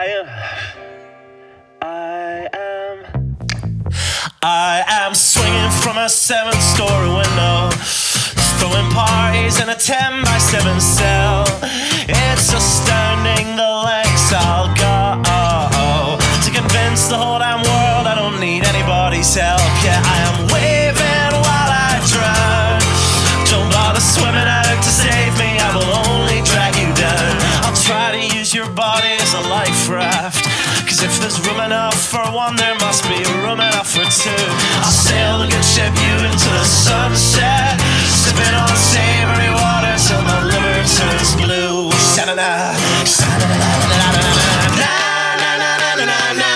I am swinging from a 7-story window, throwing parties in a 10-by-7 cell. It's astounding the lengths I'll go to convince the whole damn world I don't need anybody's help. Yeah, I am waving while I drown. Don't bother swimming out to save me, I will only drag you down. I'll try to use your body as a life raft, 'cause if there's room enough for one, there must be room enough for two. I'll sail the good ship you into the sunset, sipping on savory water till the liver turns blue. Sha-na-na, sha-na-na-na-na-na-na-na.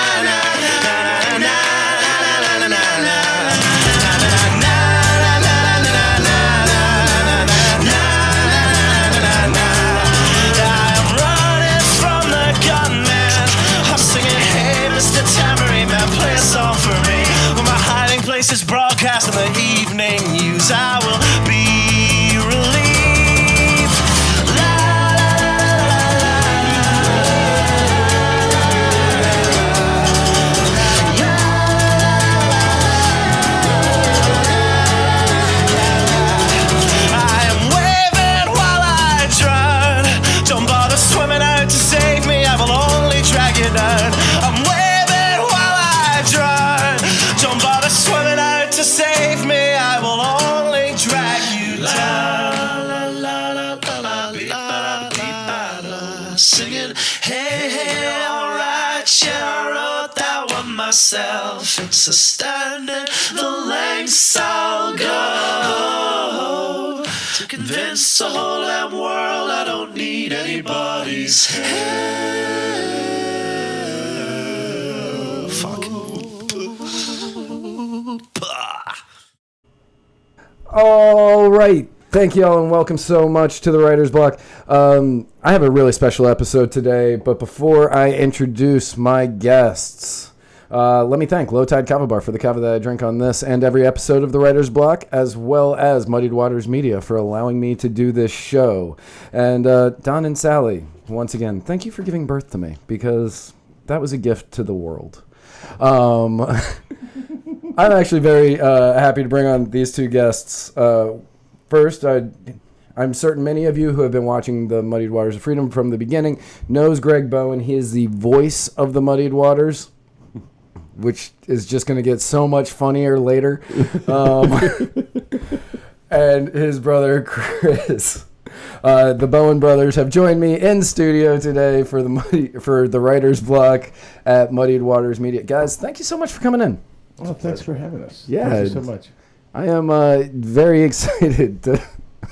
Is broadcast in the evening news. I will be relieved. La, la, I am waving while I drown. Don't bother swimming out to save me, I will only drag you down. I'm waving while I drown. Don't bother swimming out to save me, I will only drag you down. La, la, la, la, la, la, la, la. Singing, hey, hey, alright, yeah, I wrote that one myself. It's astounding the lengths I'll go to convince the whole damn world I don't need anybody's help. Fuck. All right. Thank you all and welcome so much to the Writer's Block. I have a really special episode today, but before I introduce my guests, let me thank Low Tide Kava Bar for the kava that I drink on this and every episode of the Writer's Block, as well as Muddied Waters Media for allowing me to do this show. And Don and Sally, once again, thank you for giving birth to me, because that was a gift to the world. I'm actually very happy to bring on these two guests. First, I'm certain many of you who have been watching the Muddied Waters of Freedom from the beginning knows Greg Bowen. He is the voice of the Muddied Waters, which is just going to get so much funnier later. And his brother, Chris. The Bowen brothers have joined me in studio today for the Writer's Block at Muddied Waters Media. Guys, thank you so much for coming in. Oh, thanks for having us. Yeah, thank you so much. I am very excited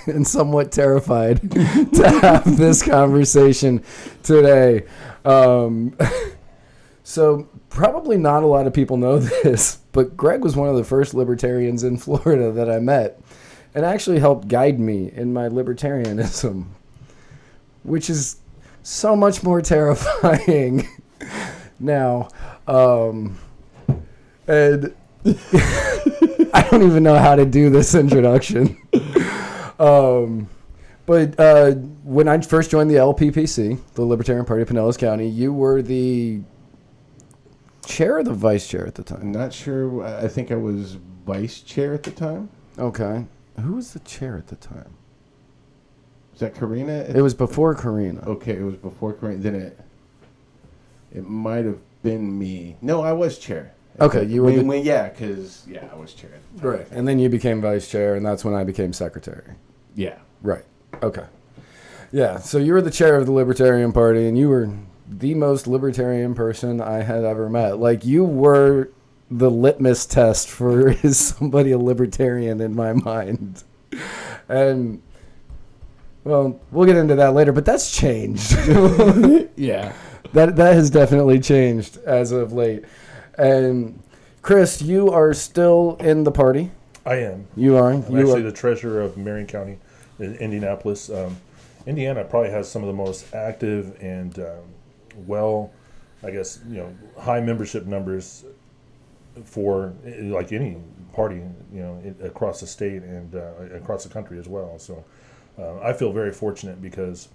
and somewhat terrified to have this conversation today. So probably not a lot of people know this, but Greg was one of the first libertarians in Florida that I met, and actually helped guide me in my libertarianism, which is so much more terrifying now. And I don't even know how to do this introduction. But when I first joined the LPPC, the Libertarian Party of Pinellas County, you were the chair or the vice chair at the time? I'm not sure. I think I was vice chair at the time. Okay. Who was the chair at the time? Was that Karina? It was before Karina. Okay, it was before Karina. Then it might have been me. No, I was chair. Okay, you were I was chair. Right, and then you became vice chair, and that's when I became secretary. Yeah. Right. Okay. Yeah, so you were the chair of the Libertarian Party, and you were the most libertarian person I had ever met. Like, you were the litmus test for is somebody a libertarian in my mind. And, well, we'll get into that later, but that's changed. Yeah. That has definitely changed as of late. And Chris, you are still in the party. I am. You are? I'm actually the treasurer of Marion County in Indianapolis. Indiana probably has some of the most active and high membership numbers for like any party, across the state and across the country as well. So I feel very fortunate because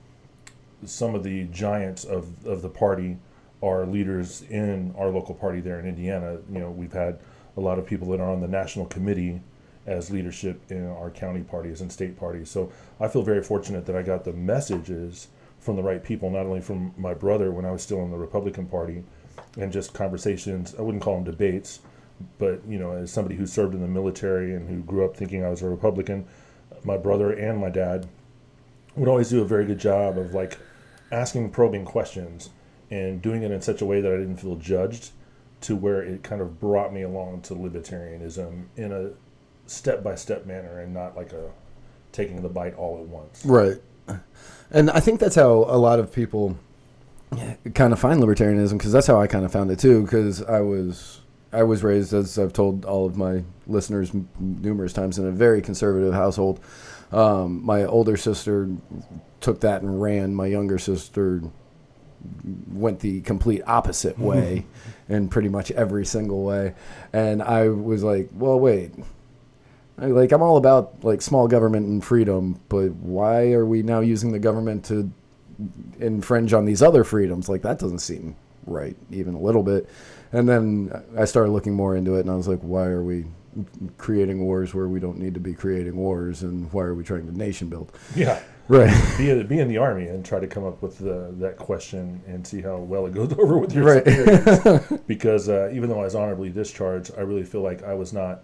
some of the giants of the party our leaders in our local party there in Indiana. We've had a lot of people that are on the national committee as leadership in our county parties and state parties. So I feel very fortunate that I got the messages from the right people, not only from my brother when I was still in the Republican Party, and just conversations. I wouldn't call them debates, but as somebody who served in the military and who grew up thinking I was a Republican, my brother and my dad would always do a very good job of asking probing questions and doing it in such a way that I didn't feel judged, to where it kind of brought me along to libertarianism in a step-by-step manner, and not taking the bite all at once. Right. And I think that's how a lot of people kind of find libertarianism, because that's how I kind of found it too, because I was raised, as I've told all of my listeners numerous times, in a very conservative household. My older sister took that and ran. My younger sister went the complete opposite way in pretty much every single way. And I was like, well, wait. I'm all about small government and freedom, but why are we now using the government to infringe on these other freedoms? That doesn't seem right, even a little bit. And then I started looking more into it, and I was like, why are we creating wars where we don't need to be creating wars, and why are we trying to nation build? Yeah. Right. Be in the Army and try to come up with that question and see how well it goes over with your Right. superiors. Because even though I was honorably discharged, I really feel like I was not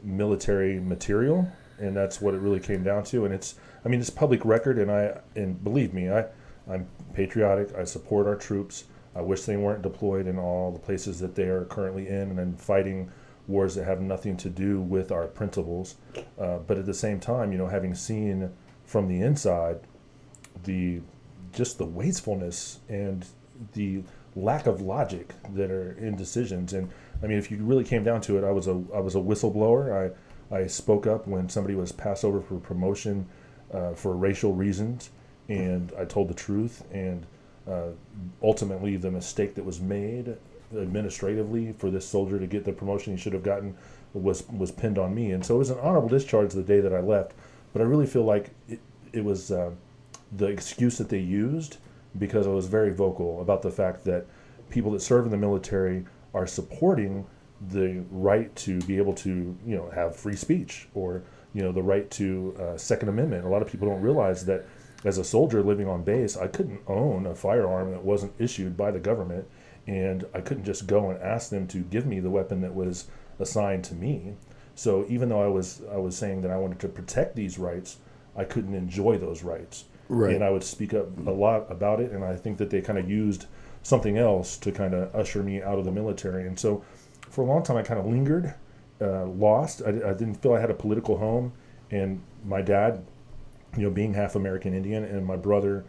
military material, and that's what it really came down to. And it's public record, and believe me, I'm patriotic. I support our troops. I wish they weren't deployed in all the places that they are currently in, and then fighting wars that have nothing to do with our principles. But at the same time, having seen from the inside the wastefulness and the lack of logic that are in decisions. And if you really came down to it, I was a whistleblower. I spoke up when somebody was passed over for promotion for racial reasons, and I told the truth. And ultimately, the mistake that was made administratively for this soldier to get the promotion he should have gotten was pinned on me. And so it was an honorable discharge the day that I left. But I really feel like it was the excuse that they used, because I was very vocal about the fact that people that serve in the military are supporting the right to be able to, have free speech, or, the right to Second Amendment. A lot of people don't realize that as a soldier living on base, I couldn't own a firearm that wasn't issued by the government, and I couldn't just go and ask them to give me the weapon that was assigned to me. So even though I was saying that I wanted to protect these rights, I couldn't enjoy those rights. Right. And I would speak up a lot about it, and I think that they kind of used something else to kind of usher me out of the military. And so for a long time I kind of lingered, lost. I didn't feel I had a political home. And my dad, being half American Indian, and my brother,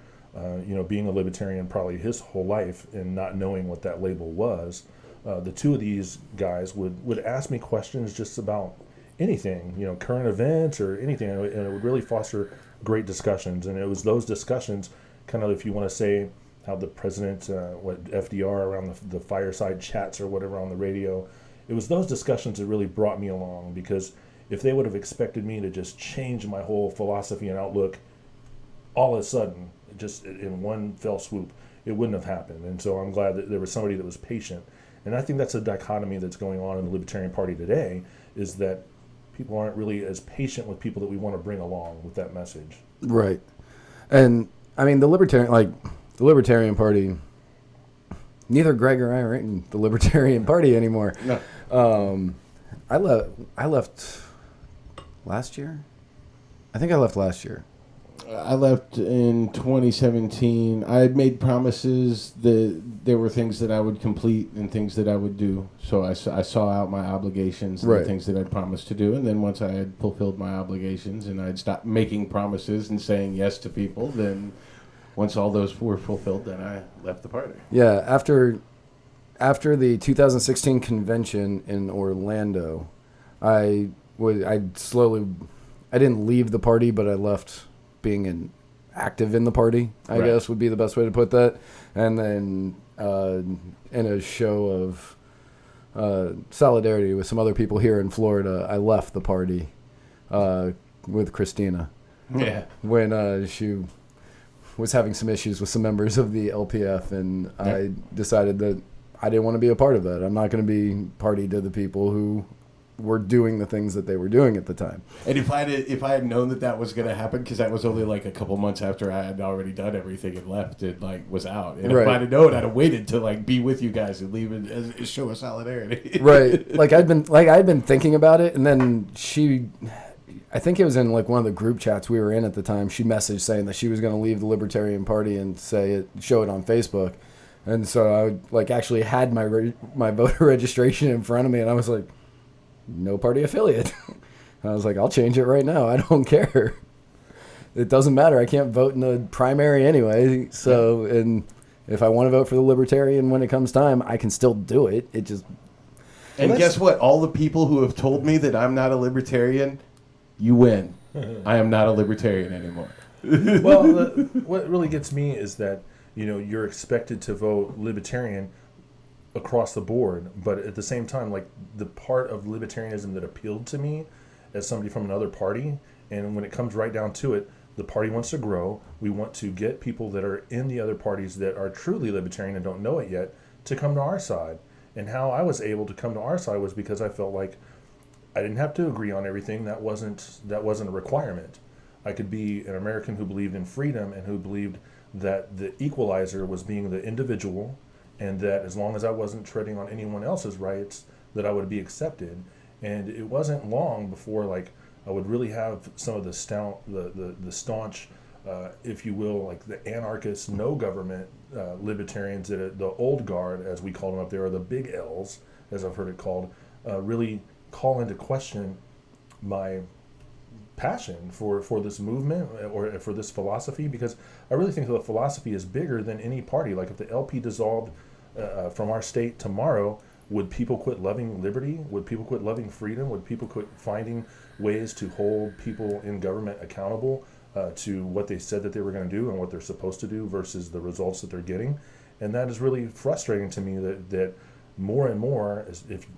being a libertarian probably his whole life and not knowing what that label was, the two of these guys would ask me questions just about anything, current events or anything, and it would really foster great discussions. And it was those discussions, kind of, if you want to say how the president, FDR around the fireside chats or whatever on the radio, it was those discussions that really brought me along. Because if they would have expected me to just change my whole philosophy and outlook all of a sudden, just in one fell swoop, it wouldn't have happened. And so I'm glad that there was somebody that was patient. And I think that's a dichotomy that's going on in the Libertarian Party today, is that people aren't really as patient with people that we want to bring along with that message. Right. And the Libertarian Party, neither Greg or I are in the Libertarian Party anymore. No. I left last year. I think I left last year. I left in 2017. I had made promises that there were things that I would complete and things that I would do. So I saw out my obligations and Right. the things that I'd promised to do. And then once I had fulfilled my obligations and I'd stopped making promises and saying yes to people, then once all those were fulfilled, then I left the party. Yeah, after the 2016 convention in Orlando, I didn't leave the party, but I left being active in the party, I Right. guess would be the best way to put that. And then in a show of solidarity with some other people here in Florida, I left the party with Christina. Yeah. When she was having some issues with some members of the LPF, and I decided that I didn't want to be a part of that. I'm not going to be party to the people who were doing the things that they were doing at the time. And if I had known that was going to happen, because that was only like a couple months after I had already done everything and left and like was out. And if I'd have known, I'd have waited to like be with you guys and leave and show a solidarity. Right. Like I'd been thinking about it, and then I think it was in like one of the group chats we were in at the time. She messaged saying that she was going to leave the Libertarian Party and show it on Facebook. And so I like actually had my voter registration in front of me, and I was like, no party affiliate. I was like, I'll change it right now. I don't care. It doesn't matter. I can't vote in the primary anyway. So, and if I want to vote for the Libertarian when it comes time, I can still do it. It just... And guess what? All the people who have told me that I'm not a Libertarian, you win. I am not a Libertarian anymore. Well, what really gets me is that, you're expected to vote Libertarian across the board, but at the same time, like the part of libertarianism that appealed to me as somebody from another party, and when it comes right down to it, the party wants to grow. We want to get people that are in the other parties that are truly libertarian and don't know it yet to come to our side. And how I was able to come to our side was because I felt like I didn't have to agree on everything. That wasn't a requirement. I could be an American who believed in freedom and who believed that the equalizer was being the individual, and that as long as I wasn't treading on anyone else's rights, that I would be accepted. And it wasn't long before like I would really have some of the staunch, if you will, like the anarchist, no government libertarians, that the old guard, as we call them up there, or the big L's, as I've heard it called, really call into question my passion for this movement or for this philosophy, because I really think that the philosophy is bigger than any party. Like if the LP dissolved from our state tomorrow, would people quit loving liberty? Would people quit loving freedom? Would people quit finding ways to hold people in government accountable to what they said that they were going to do and what they're supposed to do versus the results that they're getting? And that is really frustrating to me that more and more,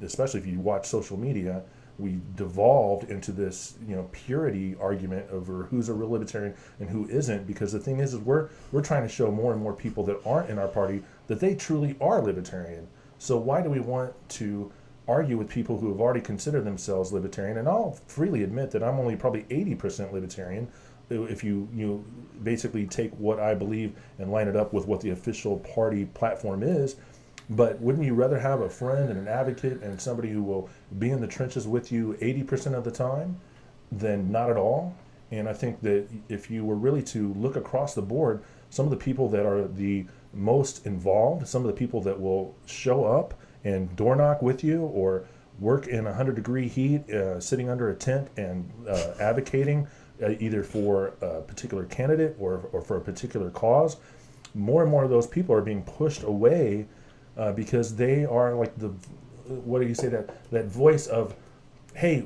especially if you watch social media, we devolved into this, purity argument over who's a real libertarian and who isn't. Because the thing is we're trying to show more and more people that aren't in our party that they truly are libertarian. So why do we want to argue with people who have already considered themselves libertarian? And I'll freely admit that I'm only probably 80% libertarian. If you basically take what I believe and line it up with what the official party platform is. But wouldn't you rather have a friend and an advocate and somebody who will be in the trenches with you 80% of the time than not at all? And I think that if you were really to look across the board, some of the people that are the most involved, some of the people that will show up and door knock with you or work in 100-degree heat, sitting under a tent and advocating either for a particular candidate or for a particular cause, more and more of those people are being pushed away because they are like that voice of, hey,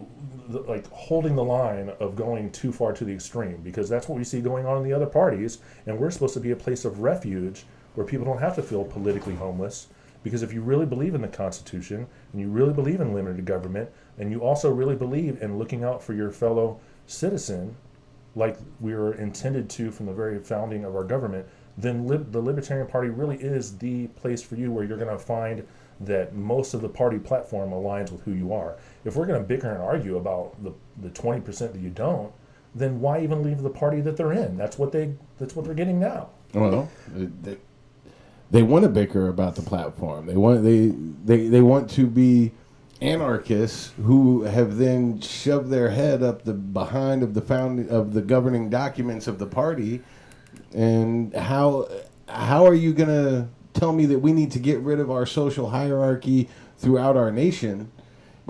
like holding the line of going too far to the extreme, because that's what we see going on in the other parties, and we're supposed to be a place of refuge where people don't have to feel politically homeless. Because if you really believe in the Constitution, and you really believe in limited government, and you also really believe in looking out for your fellow citizen, like we were intended to from the very founding of our government, then the Libertarian Party really is the place for you, where you're going to find that most of the party platform aligns with who you are. If we're going to bicker and argue about the 20% that you don't, then why even leave the party that they're in? That's what they're getting now. Well, they want to bicker about the platform. They want to be anarchists who have then shoved their head up the behind of the governing documents of the party. And how are you going to tell me that we need to get rid of our social hierarchy throughout our nation,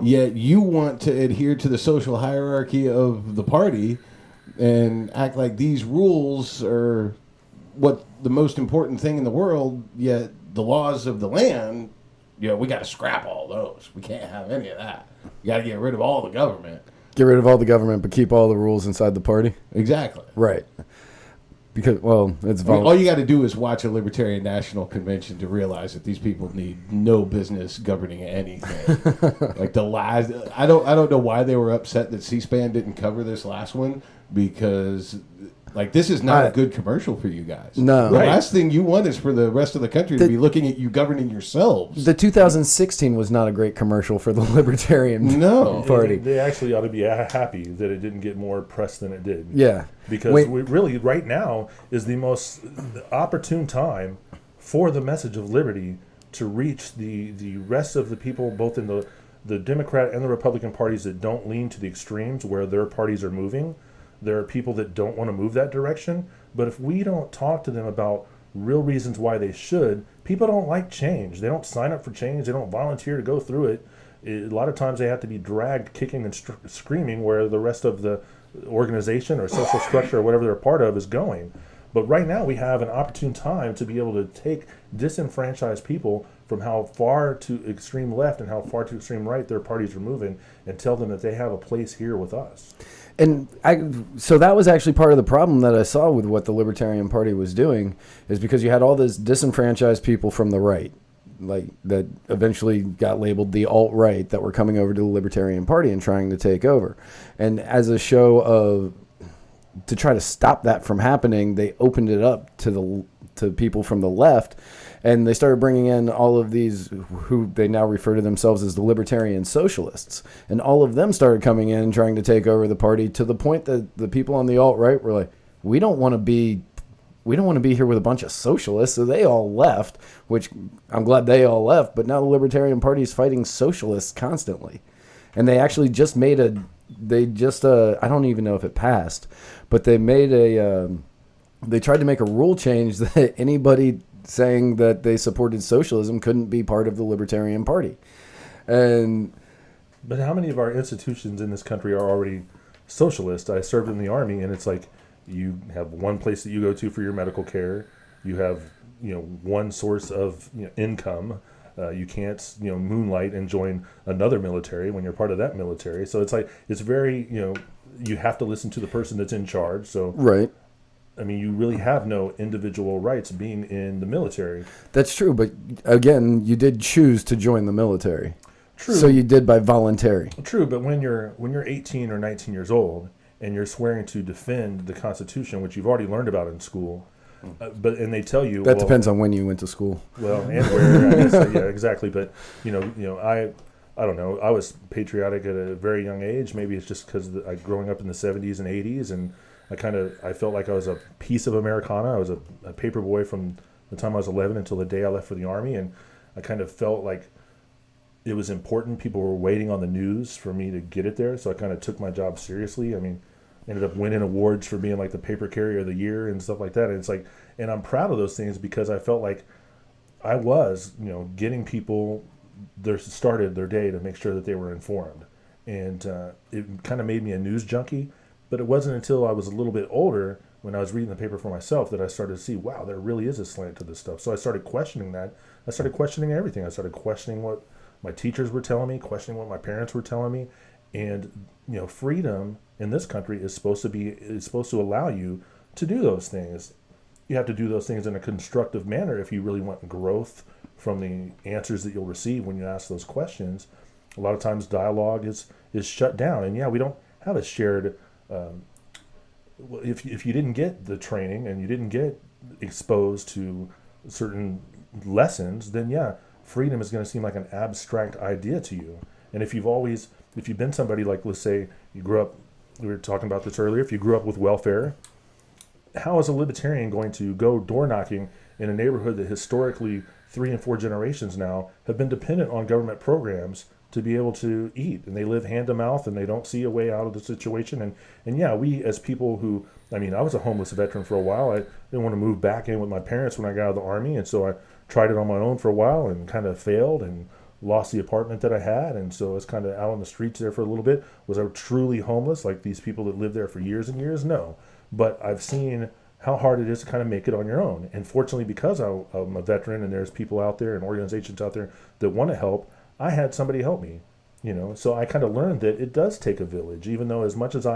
yet you want to adhere to the social hierarchy of the party and act like these rules are what the most important thing in the world, yet the laws of the land, we got to scrap all those. We can't have any of that. You got to get rid of all the government. Get rid of all the government, but keep all the rules inside the party? Exactly. Right. Because, it's all you got to do is watch a Libertarian National Convention to realize that these people need no business governing anything. Like the last, I don't know why they were upset that C-SPAN didn't cover this last one, because Like, this is not a good commercial for you guys. No. The Right. last thing you want is for the rest of the country to be looking at you governing yourselves. The 2016 was not a great commercial for the Libertarian Party. They actually ought to be happy that it didn't get more press than it did. Yeah. Because we really, right now, is the most opportune time for the message of liberty to reach the rest of the people, both in the Democrat and the Republican parties that don't lean to the extremes where their parties are moving. There are people that don't want to move that direction. But if we don't talk to them about real reasons why they should, people don't like change. They don't sign up for change. They don't volunteer to go through it. A lot of times they have to be dragged kicking and screaming where the rest of the organization or social structure or whatever they're part of is going. But right now we have an opportune time to be able to take disenfranchised people from how far to extreme left and how far to extreme right their parties are moving and tell them that they have a place here with us. And so that was actually part of the problem that I saw with what the Libertarian Party was doing, is because you had all this disenfranchised people from the right, like that eventually got labeled the alt-right, that were coming over to the Libertarian Party and trying to take over. And as a show of, to try to stop that from happening, they opened it up to people from the left, and they started bringing in all of these who they now refer to themselves as the libertarian socialists, and all of them started coming in trying to take over the party, to the point that the people on the alt-right were like, we don't want to be here with a bunch of socialists. So they all left, which I'm glad they all left, but now the Libertarian Party is fighting socialists constantly. And they actually just made I don't even know if it passed, but they made they tried to make a rule change that anybody saying that they supported socialism couldn't be part of the Libertarian Party. But how many of our institutions in this country are already socialist? I served in the Army, and it's like you have one place that you go to for your medical care. You have one source of income. You can't moonlight and join another military when you're part of that military. So it's like it's very you have to listen to the person that's in charge. So right. I mean, you really have no individual rights being in the military. That's true, but again, you did choose to join the military. True. So you did by voluntary. True, but when you're 18 or 19 years old and you're swearing to defend the Constitution, which you've already learned about in school, and they tell you that depends on when you went to school. Well, and where, I guess, yeah, exactly. But I don't know. I was patriotic at a very young age. Maybe it's just because growing up in the 70s and 80s, and I felt like I was a piece of Americana. I was a paper boy from the time I was 11 until the day I left for the Army, and I kind of felt like it was important. People were waiting on the news for me to get it there, so I kind of took my job seriously. I mean, ended up winning awards for being like the paper carrier of the year and stuff like that. And it's like, and I'm proud of those things because I felt like I was, getting people started their day to make sure that they were informed, and it kind of made me a news junkie. But it wasn't until I was a little bit older, when I was reading the paper for myself, that I started to see, wow, there really is a slant to this stuff. So I started questioning that. I started questioning everything. I started questioning what my teachers were telling me, questioning what my parents were telling me. And, freedom in this country is supposed to allow you to do those things. You have to do those things in a constructive manner if you really want growth from the answers that you'll receive when you ask those questions. A lot of times dialogue is shut down. And yeah, we don't have a shared... if you didn't get the training and you didn't get exposed to certain lessons, then yeah, freedom is going to seem like an abstract idea to you. And if you've been somebody like, let's say you grew up, we were talking about this earlier, if you grew up with welfare, how is a libertarian going to go door knocking in a neighborhood that historically 3 and 4 generations now have been dependent on government programs to be able to eat, and they live hand to mouth, and they don't see a way out of the situation. And yeah, we as people who, I was a homeless veteran for a while. I didn't want to move back in with my parents when I got out of the Army, and so I tried it on my own for a while and kind of failed and lost the apartment that I had, and so I was kind of out on the streets there for a little bit. Was I truly homeless like these people that lived there for years and years? No. But I've seen how hard it is to kind of make it on your own. And fortunately, because I'm a veteran and there's people out there and organizations out there that want to help, I had somebody help me, So I kind of learned that it does take a village, even though as much as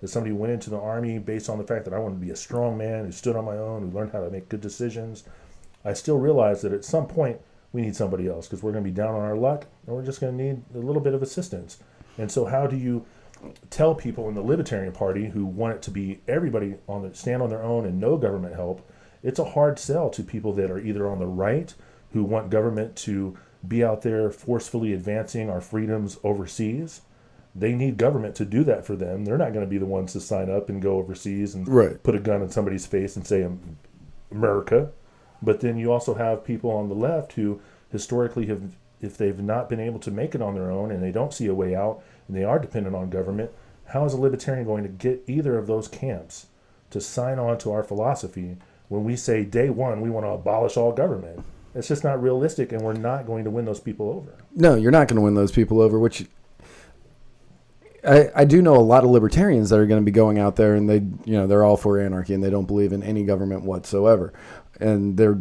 somebody went into the Army based on the fact that I wanted to be a strong man who stood on my own, who learned how to make good decisions, I still realized that at some point we need somebody else because we're going to be down on our luck and we're just going to need a little bit of assistance. And so how do you tell people in the Libertarian Party who want it to be everybody stand on their own and no government help, it's a hard sell to people that are either on the right who want government to be out there forcefully advancing our freedoms overseas. They need government to do that for them. They're not going to be the ones to sign up and go overseas and put a gun in somebody's face and say America. But then you also have people on the left who historically have, if they've not been able to make it on their own and they don't see a way out and they are dependent on government, how is a libertarian going to get either of those camps to sign on to our philosophy when we say day one we want to abolish all government? It's just not realistic, and we're not going to win those people over. No, you're not going to win those people over, which I do know a lot of libertarians that are going to be going out there and they're all for anarchy and they don't believe in any government whatsoever. And they're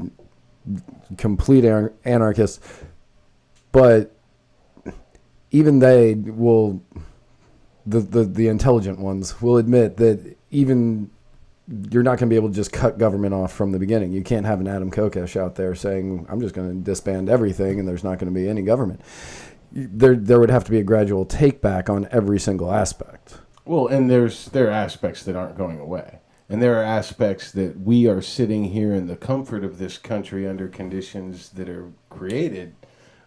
complete anarchists. But even they will, the intelligent ones will admit that even you're not going to be able to just cut government off from the beginning. You can't have an Adam Kokesh out there saying, I'm just going to disband everything and there's not going to be any government. There would have to be a gradual take back on every single aspect. Well, and there are aspects that aren't going away. And there are aspects that we are sitting here in the comfort of this country under conditions that are created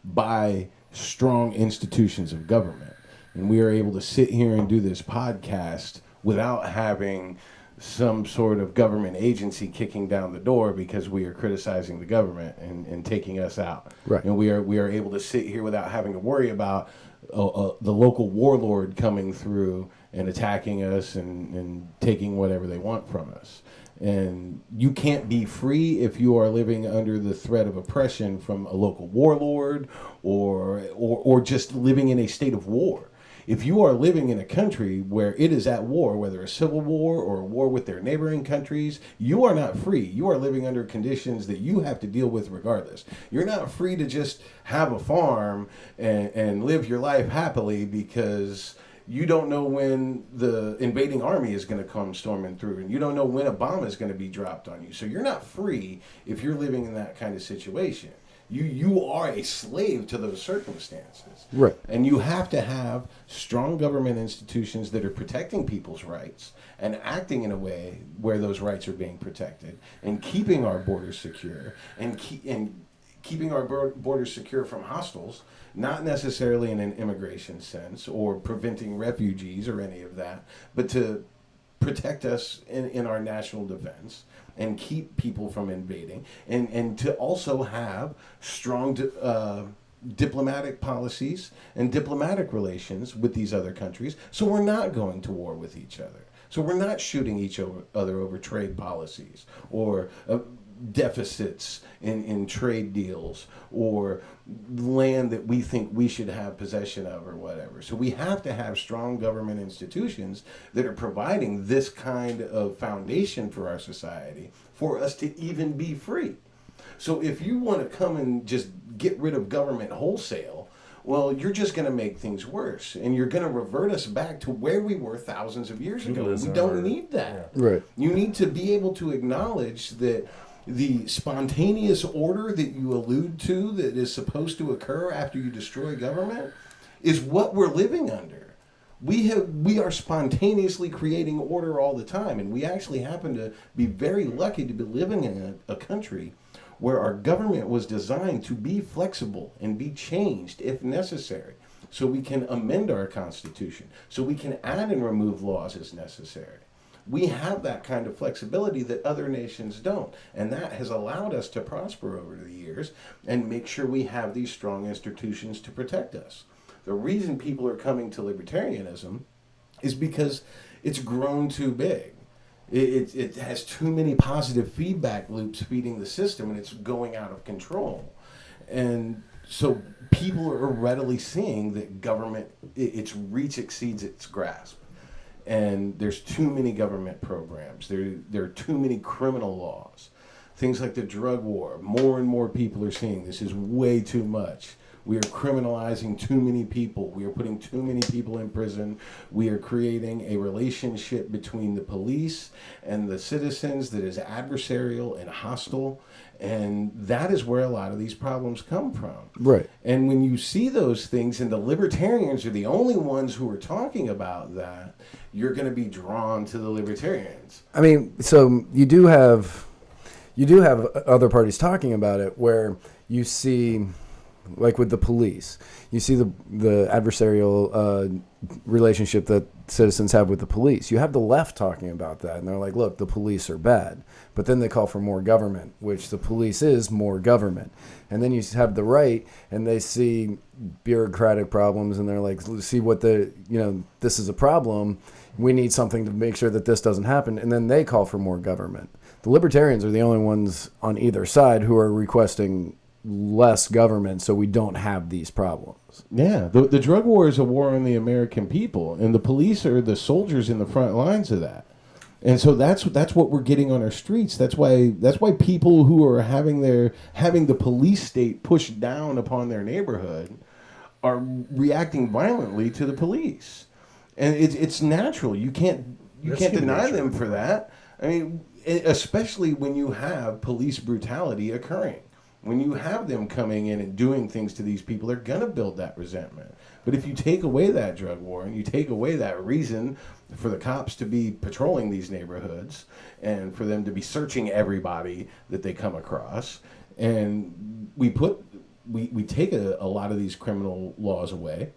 by strong institutions of government. And we are able to sit here and do this podcast without having some sort of government agency kicking down the door because we are criticizing the government and taking us out. Right. And we are able to sit here without having to worry about the local warlord coming through and attacking us and taking whatever they want from us. And you can't be free if you are living under the threat of oppression from a local warlord or just living in a state of war. If you are living in a country where it is at war, whether a civil war or a war with their neighboring countries, you are not free. You are living under conditions that you have to deal with regardless. You're not free to just have a farm and live your life happily because you don't know when the invading army is going to come storming through, and you don't know when a bomb is going to be dropped on you. So you're not free if you're living in that kind of situation. You are a slave to those circumstances. Right. And you have to have strong government institutions that are protecting people's rights and acting in a way where those rights are being protected and keeping our borders secure and keeping our borders secure from hostiles, not necessarily in an immigration sense or preventing refugees or any of that, but to protect us in our national defense and keep people from invading, and to also have strong diplomatic policies and diplomatic relations with these other countries, so we're not going to war with each other. So we're not shooting each other over trade policies or deficits in trade deals or land that we think we should have possession of or whatever. So we have to have strong government institutions that are providing this kind of foundation for our society for us to even be free. So if you want to come and just get rid of government wholesale, well, you're just going to make things worse, and you're going to revert us back to where we were thousands of years ago. We don't need that. Yeah. Right. You need to be able to acknowledge that the spontaneous order that you allude to that is supposed to occur after you destroy government is what we're living under. We are spontaneously creating order all the time, and we actually happen to be very lucky to be living in a country where our government was designed to be flexible and be changed if necessary, so we can amend our Constitution, so we can add and remove laws as necessary. We have that kind of flexibility that other nations don't, and that has allowed us to prosper over the years and make sure we have these strong institutions to protect us. The reason people are coming to libertarianism is because it's grown too big. It has too many positive feedback loops feeding the system, and it's going out of control. And so people are readily seeing that government, its reach exceeds its grasp. And there's too many government programs. There are too many criminal laws. Things like the drug war. More and more people are seeing this is way too much. We are criminalizing too many people. We are putting too many people in prison. We are creating a relationship between the police and the citizens that is adversarial and hostile. And that is where a lot of these problems come from. Right. And when you see those things, and the libertarians are the only ones who are talking about that, you're going to be drawn to the libertarians. I mean, so you do have other parties talking about it, where you see, like with the police, you see the adversarial relationship that citizens have with the police. You have the left talking about that, and they're like, look, the police are bad. But then they call for more government, which the police is more government. And then you have the right, and they see bureaucratic problems, and they're like, see what this is a problem. We need something to make sure that this doesn't happen. And then they call for more government. The libertarians are the only ones on either side who are requesting less government so we don't have these problems. Yeah, the drug war is a war on the American people, and the police are the soldiers in the front lines of that. And so that's what we're getting on our streets. That's why people who are having the police state pushed down upon their neighborhood are reacting violently to the police. And it's natural. You can't deny them for that. I mean, especially when you have police brutality occurring. When you have them coming in and doing things to these people, they're going to build that resentment. But if you take away that drug war and you take away that reason for the cops to be patrolling these neighborhoods and for them to be searching everybody that they come across, and we take a lot of these criminal laws away,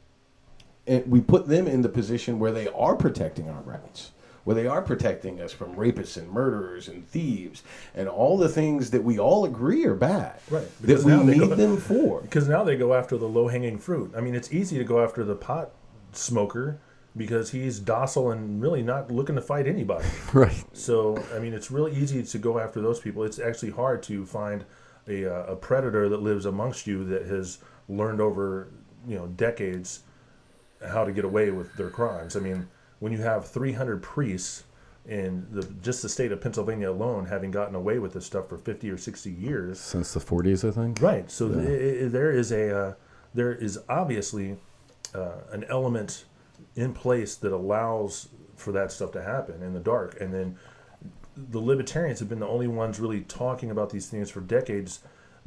and we put them in the position where they are protecting our rights, where they are protecting us from rapists and murderers and thieves and all the things that we all agree are bad, right? That we need them for. Because now they go after the low-hanging fruit. I mean, it's easy to go after the pot smoker because he's docile and really not looking to fight anybody. Right. So, I mean, it's really easy to go after those people. It's actually hard to find a predator that lives amongst you that has learned over, decades how to get away with their crimes. I mean, when you have 300 priests in just the state of Pennsylvania alone having gotten away with this stuff for 50 or 60 years. Since the 40s, I think. Right. So there is obviously an element in place that allows for that stuff to happen in the dark. And then the libertarians have been the only ones really talking about these things for decades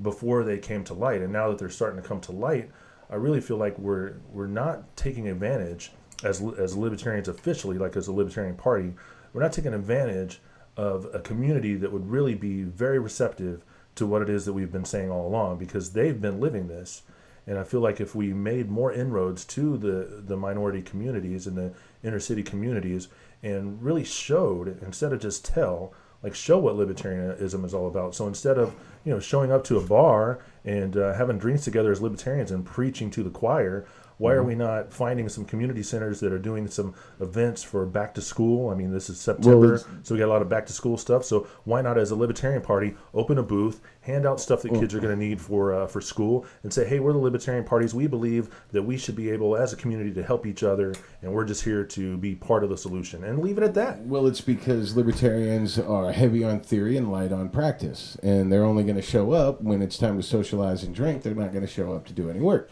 before they came to light. And now that they're starting to come to light, I really feel like we're not taking advantage as libertarians officially, like as a Libertarian Party, we're not taking advantage of a community that would really be very receptive to what it is that we've been saying all along, because they've been living this. And I feel like if we made more inroads to the minority communities and the inner city communities and really showed, instead of just show what libertarianism is all about. So instead of showing up to a bar and having drinks together as libertarians and preaching to the choir, why are we not finding some community centers that are doing some events for back to school? I mean, this is September, so we got a lot of back to school stuff. So why not, as a Libertarian Party, open a booth, hand out stuff that kids are going to need for school, and say, hey, we're the Libertarian Parties. We believe that we should be able, as a community, to help each other, and we're just here to be part of the solution, and leave it at that. Well, it's because libertarians are heavy on theory and light on practice, and they're only going to show up when it's time to socialize and drink. They're not going to show up to do any work.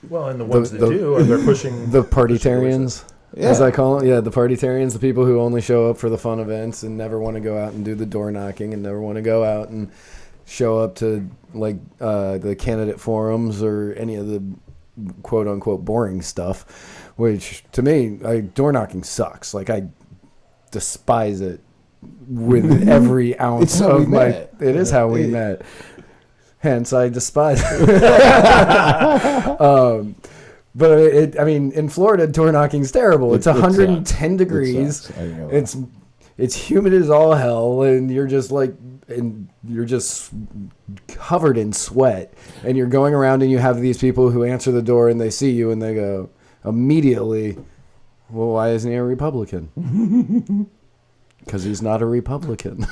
Well, and the ones that do, they're pushing the partitarians, as I call them. Yeah, the partitarians, the people who only show up for the fun events and never want to go out and do the door knocking and never want to go out and show up to the candidate forums or any of the quote unquote boring stuff, which to me, door knocking sucks. Like, I despise it with every ounce of my. It is how we met. Hence, I despise it. But in Florida, door knocking is terrible. It's 110 degrees. It's humid as all hell, and you're just covered in sweat. And you're going around, and you have these people who answer the door, and they see you, and they go immediately, "Well, why isn't he a Republican?" Because he's not a Republican.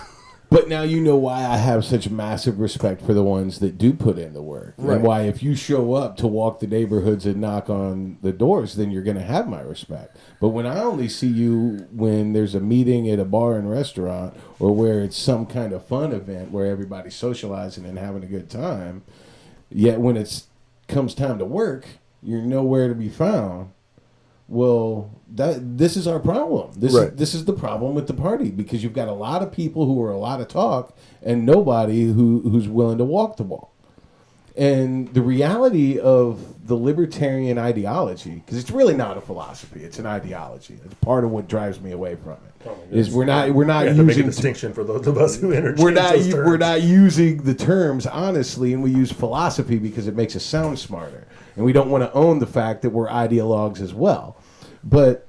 But now you know why I have such massive respect for the ones that do put in the work. Right. And why if you show up to walk the neighborhoods and knock on the doors, then you're going to have my respect. But when I only see you when there's a meeting at a bar and restaurant, or where it's some kind of fun event where everybody's socializing and having a good time, yet when it's comes time to work, you're nowhere to be found. Well, this is our problem. This is the problem with the party, because you've got a lot of people who are a lot of talk and nobody who's willing to walk the walk. And the reality of the libertarian ideology, because it's really not a philosophy, it's an ideology. It's part of what drives me away from it. Is we're not to make a distinction for those of us who interchange those terms. We're not using the terms honestly, and we use philosophy because it makes us sound smarter, and we don't want to own the fact that we're ideologues as well. But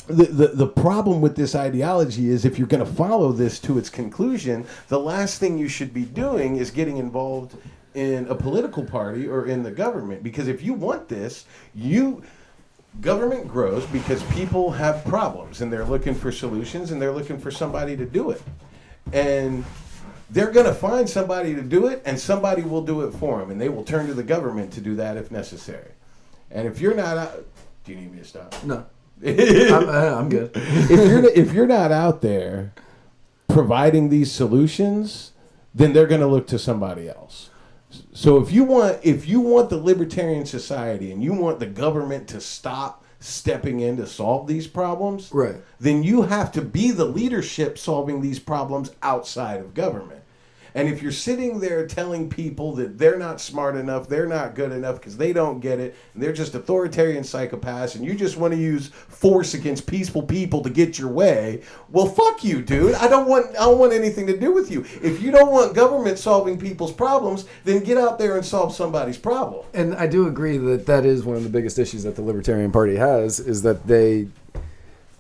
the problem with this ideology is, if you're going to follow this to its conclusion, the last thing you should be doing is getting involved in a political party or in the government. Because if you want this, government grows because people have problems and they're looking for solutions and they're looking for somebody to do it. And they're going to find somebody to do it, and somebody will do it for them, and they will turn to the government to do that if necessary. And if you're not out, do you need me to stop? No. I'm good. If you're not out there providing these solutions, then they're going to look to somebody else. So if you want the libertarian society and you want the government to stop stepping in to solve these problems, right, then you have to be the leadership solving these problems outside of government. And if you're sitting there telling people that they're not smart enough, they're not good enough because they don't get it, and they're just authoritarian psychopaths, and you just want to use force against peaceful people to get your way, well, fuck you, dude. I don't want anything to do with you. If you don't want government solving people's problems, then get out there and solve somebody's problem. And I do agree that is one of the biggest issues that the Libertarian Party has, is that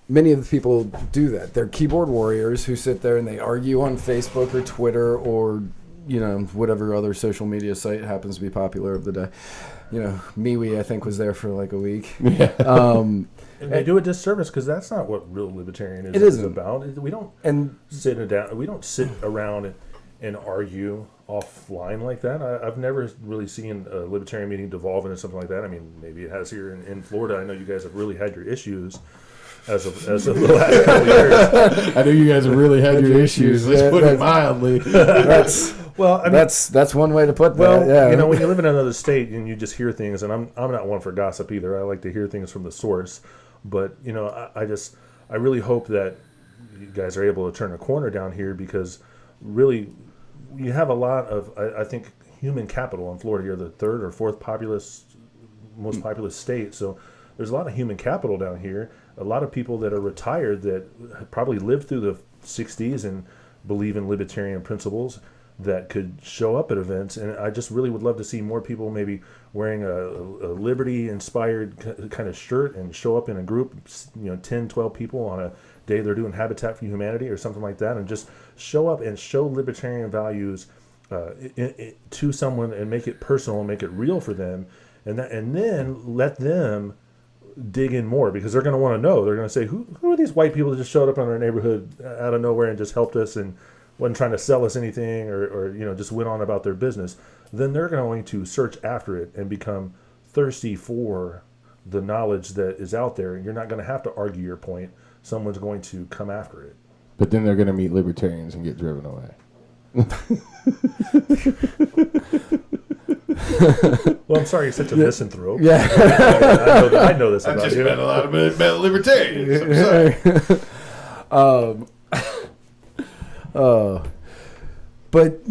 many of the people do that. They're keyboard warriors who sit there and they argue on Facebook or Twitter or, whatever other social media site happens to be popular of the day. MeWe, I think, was there for like a week. Yeah. And they do a disservice, because that's not what real libertarianism is about. We don't sit around and argue offline like that. I've never really seen a libertarian meeting devolve into something like that. I mean, maybe it has here in Florida. I know you guys have really had your issues as of the last couple of years. I know you guys have really had your issues. Let's put it mildly. That's one way to put that. Well, yeah. When you live in another state and you just hear things, and I'm not one for gossip either. I like to hear things from the source. But I really hope that you guys are able to turn a corner down here, because really you have a lot of, I think, human capital in Florida. You're the third or fourth most populous state, so there's a lot of human capital down here. A lot of people that are retired that probably lived through the 60s and believe in libertarian principles that could show up at events. And I just really would love to see more people maybe wearing a liberty-inspired kind of shirt and show up in a group, 10, 12 people on a day they're doing Habitat for Humanity or something like that, and just show up and show libertarian values to someone and make it personal and make it real for them. And then let them dig in more, because they're going to want to know. They're going to say, who are these white people that just showed up in our neighborhood out of nowhere and just helped us and wasn't trying to sell us anything or just went on about their business? Then they're going to search after it and become thirsty for the knowledge that is out there. You're not going to have to argue your point. Someone's going to come after it. But then they're going to meet libertarians and get driven away. Well, I'm sorry you're such a misanthrope. Yeah. I know this about you. I've just met a lot of libertarians. I'm sorry. But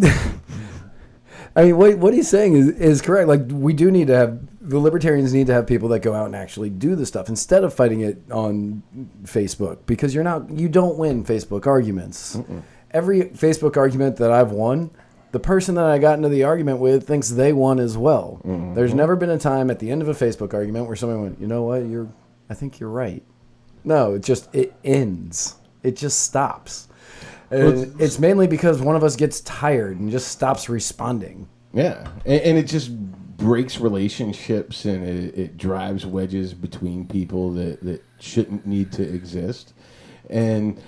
I mean, what he's saying is correct. Like, we do need to have, the libertarians need to have people that go out and actually do the stuff instead of fighting it on Facebook, because you don't win Facebook arguments. Mm-mm. Every Facebook argument that I've won, the person that I got into the argument with thinks they won as well. Mm-hmm. There's never been a time at the end of a Facebook argument where somebody went, you know what, I think you're right. No, it ends. It just stops. And it's mainly because one of us gets tired and just stops responding. Yeah, and it just breaks relationships, and it drives wedges between people that shouldn't need to exist. And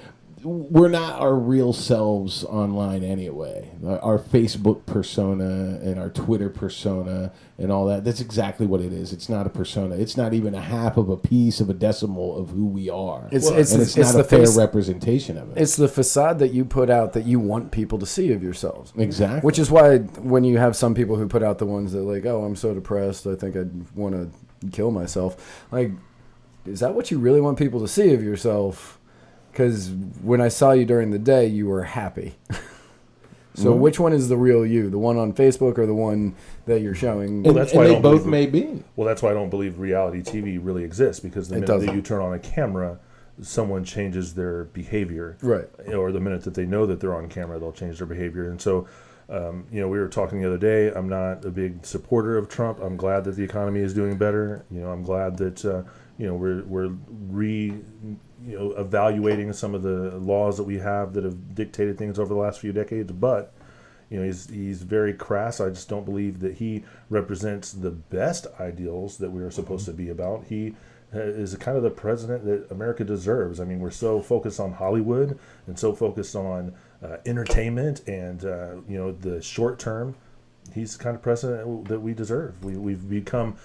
we're not our real selves online anyway. Our Facebook persona and our Twitter persona and all that, that's exactly what it is. It's not a persona. It's not even a half of a piece of a decimal of who we are. It's not a fair representation of it. It's the facade that you put out that you want people to see of yourselves. Exactly. Which is why when you have some people who put out the ones that like, oh, I'm so depressed, I think I'd want to kill myself. Like, is that what you really want people to see of yourself? Because when I saw you during the day, you were happy. So which one is the real you? The one on Facebook or the one that you're showing? Well, that's why they both may be. Well, that's why I don't believe reality TV really exists, because the minute that you turn on a camera, someone changes their behavior. Right. Or the minute that they know that they're on camera, they'll change their behavior. And so, we were talking the other day, I'm not a big supporter of Trump. I'm glad that the economy is doing better. I'm glad that, we're evaluating some of the laws that we have that have dictated things over the last few decades. But, he's very crass. I just don't believe that he represents the best ideals that we are supposed to be about. He is kind of the president that America deserves. I mean, we're so focused on Hollywood and so focused on entertainment and, the short term. He's the kind of president that we deserve. We've become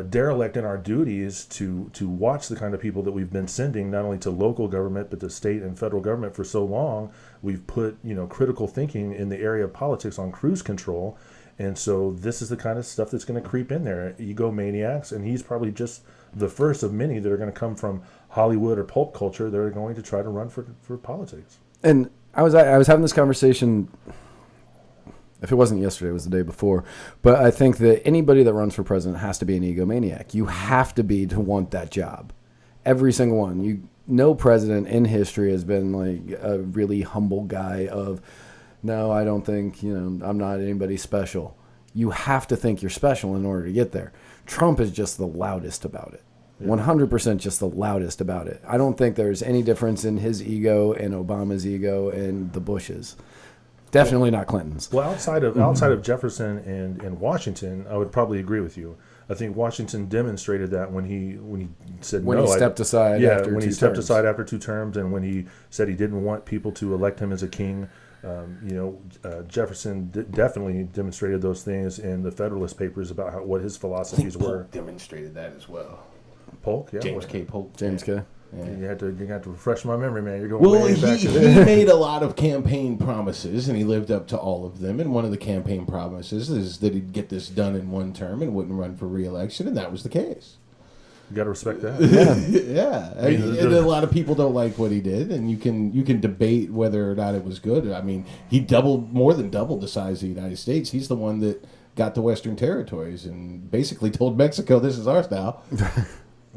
derelict in our duties to watch the kind of people that we've been sending, not only to local government but to state and federal government for so long. We've put critical thinking in the area of politics on cruise control, and so this is the kind of stuff that's going to creep in there. Egomaniacs, and he's probably just the first of many that are going to come from Hollywood or pulp culture that are going to try to run for politics. And I was having this conversation. If it wasn't yesterday, it was the day before. But I think that anybody that runs for president has to be an egomaniac. You have to be to want that job. Every single one. No president in history has been like a really humble guy of, no, I don't think, I'm not anybody special. You have to think you're special in order to get there. Trump is just the loudest about it. 100% just the loudest about it. I don't think there's any difference in his ego and Obama's ego and the Bushes. Definitely not Clinton's. Well, outside of Jefferson and Washington, I would probably agree with you. I think Washington demonstrated that when he said when no. he stepped aside. Yeah, after when two he stepped terms. aside after 2 terms, and when he said he didn't want people to elect him as a king. Jefferson definitely demonstrated those things in the Federalist Papers about what his philosophies were. Polk demonstrated that as well. Polk, yeah, James K. Polk. James K. Yeah. You have to refresh my memory, man. You're going way back. He made a lot of campaign promises, and he lived up to all of them. And one of the campaign promises is that he'd get this done in 1 term and wouldn't run for re-election, and that was the case. You got to respect that. Yeah. And a lot of people don't like what he did, and you can debate whether or not it was good. I mean, he more than doubled the size of the United States. He's the one that got the Western territories and basically told Mexico, "This is ours now."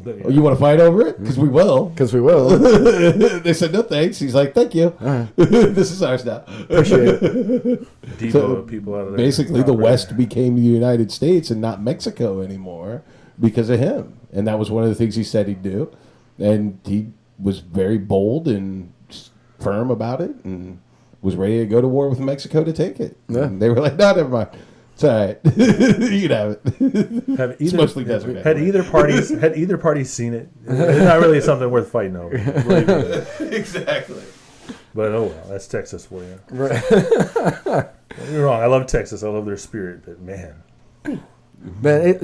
Oh, you want to fight over it? Because we will. Because we will. They said, no thanks. He's like, thank you. This is ours now. Appreciate it. So people out of there. Basically, the West became the United States and not Mexico anymore because of him. And that was one of the things he said he'd do. And he was very bold and firm about it and was ready to go to war with Mexico to take it. Yeah. And they were like, no, never mind. It's all right. You can have it. It's mostly desert. Had either party seen it, it's not really something worth fighting over. Exactly. But oh well, that's Texas for you. Right. Don't get me wrong, I love Texas. I love their spirit, but man.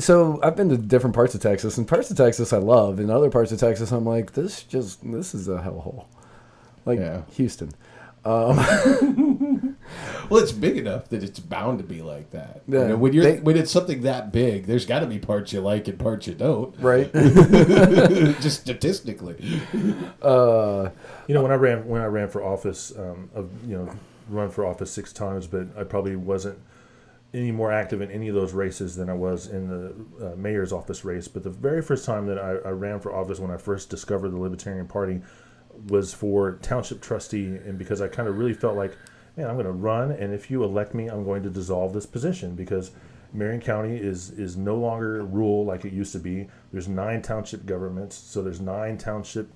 So I've been to different parts of Texas, and parts of Texas I love, and other parts of Texas I'm like, this is a hellhole. Like Houston. Well, it's big enough that it's bound to be like that. Yeah. When it's something that big, there's got to be parts you like and parts you don't. Right. Just statistically. When I ran for office, run for office 6 times, but I probably wasn't any more active in any of those races than I was in the mayor's office race. But the very first time that I ran for office, when I first discovered the Libertarian Party, was for township trustee, and because I kind of really felt like, man, I'm going to run, and if you elect me, I'm going to dissolve this position, because Marion County is no longer rural like it used to be. There's 9 township governments, so there's 9 township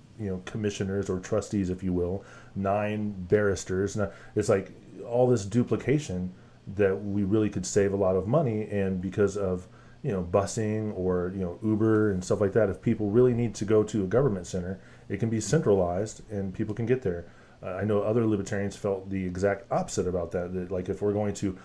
commissioners or trustees, if you will, 9 barristers. Now, it's like all this duplication that we really could save a lot of money, and because of busing or Uber and stuff like that, if people really need to go to a government center, it can be centralized and people can get there. I know other libertarians felt the exact opposite about that. That like if we're going to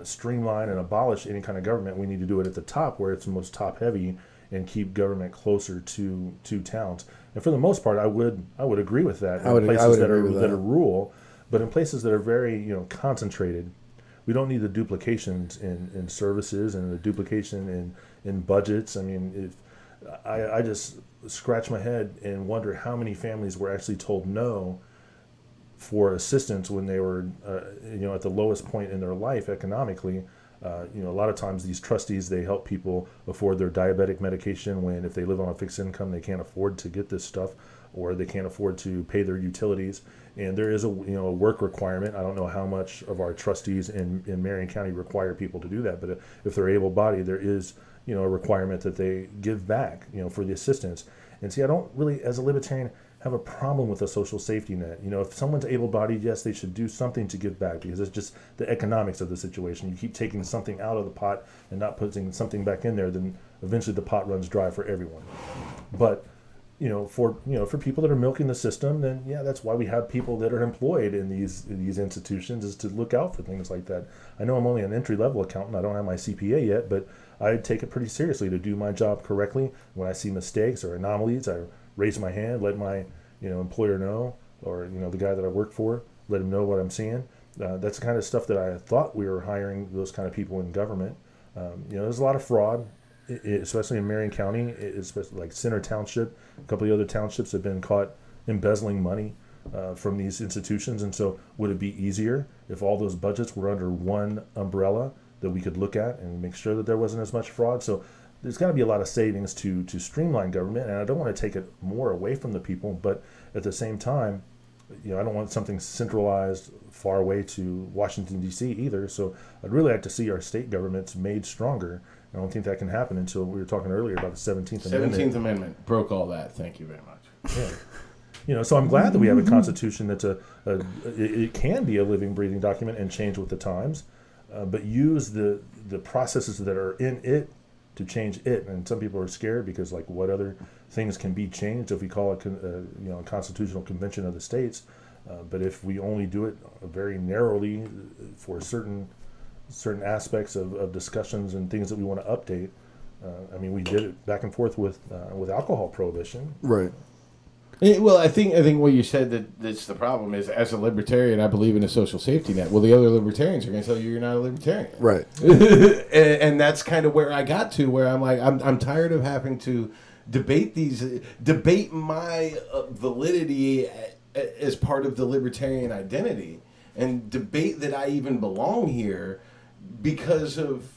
streamline and abolish any kind of government, we need to do it at the top where it's most top heavy and keep government closer to towns. And for the most part, I would agree with that. I would agree with that are rural, but in places that are very concentrated, we don't need the duplications in services and the duplication in budgets. I mean, I just scratch my head and wonder how many families were actually told no for assistance when they were at the lowest point in their life economically. A lot of times these trustees, they help people afford their diabetic medication when if they live on a fixed income, they can't afford to get this stuff, or they can't afford to pay their utilities. And there is a work requirement. I don't know how much of our trustees in Marion County require people to do that, but if they're able-bodied, there is a requirement that they give back for the assistance. And see, I don't really, as a libertarian, have a problem with a social safety net. If someone's able-bodied, yes, they should do something to give back, because it's just the economics of the situation. You keep taking something out of the pot and not putting something back in there, then eventually the pot runs dry for everyone. But for people that are milking the system, then yeah, that's why we have people that are employed in these institutions, is to look out for things like that. I know I'm only an entry-level accountant. I don't have my CPA yet, but I take it pretty seriously to do my job correctly. When I see mistakes or anomalies, I raise my hand, let my employer know, or the guy that I work for, let him know what I'm seeing. That's the kind of stuff that I thought we were hiring those kind of people in government. There's a lot of fraud, especially in Marion County, especially like Center Township. A couple of other townships have been caught embezzling money from these institutions. And so would it be easier if all those budgets were under one umbrella that we could look at and make sure that there wasn't as much fraud? So there's got to be a lot of savings to streamline government, and I don't want to take it more away from the people, but at the same time, I don't want something centralized far away to Washington, D.C. either. So I'd really like to see our state governments made stronger. I don't think that can happen until we were talking earlier about the 17th Amendment. 17th Amendment broke all that. Thank you very much. Yeah. So I'm glad that we have a constitution that's it can be a living, breathing document and change with the times, but use the processes that are in it to change it. And some people are scared because, like, what other things can be changed if we call it a constitutional convention of the states? But if we only do it very narrowly for certain aspects of discussions and things that we want to update, we did it back and forth with alcohol prohibition. Right. Well, I think what you said that's the problem is, as a libertarian, I believe in a social safety net. Well, the other libertarians are going to tell you you're not a libertarian, right? and that's kind of where I got to, where I'm like, I'm tired of having to debate my validity as part of the libertarian identity, and debate that I even belong here because of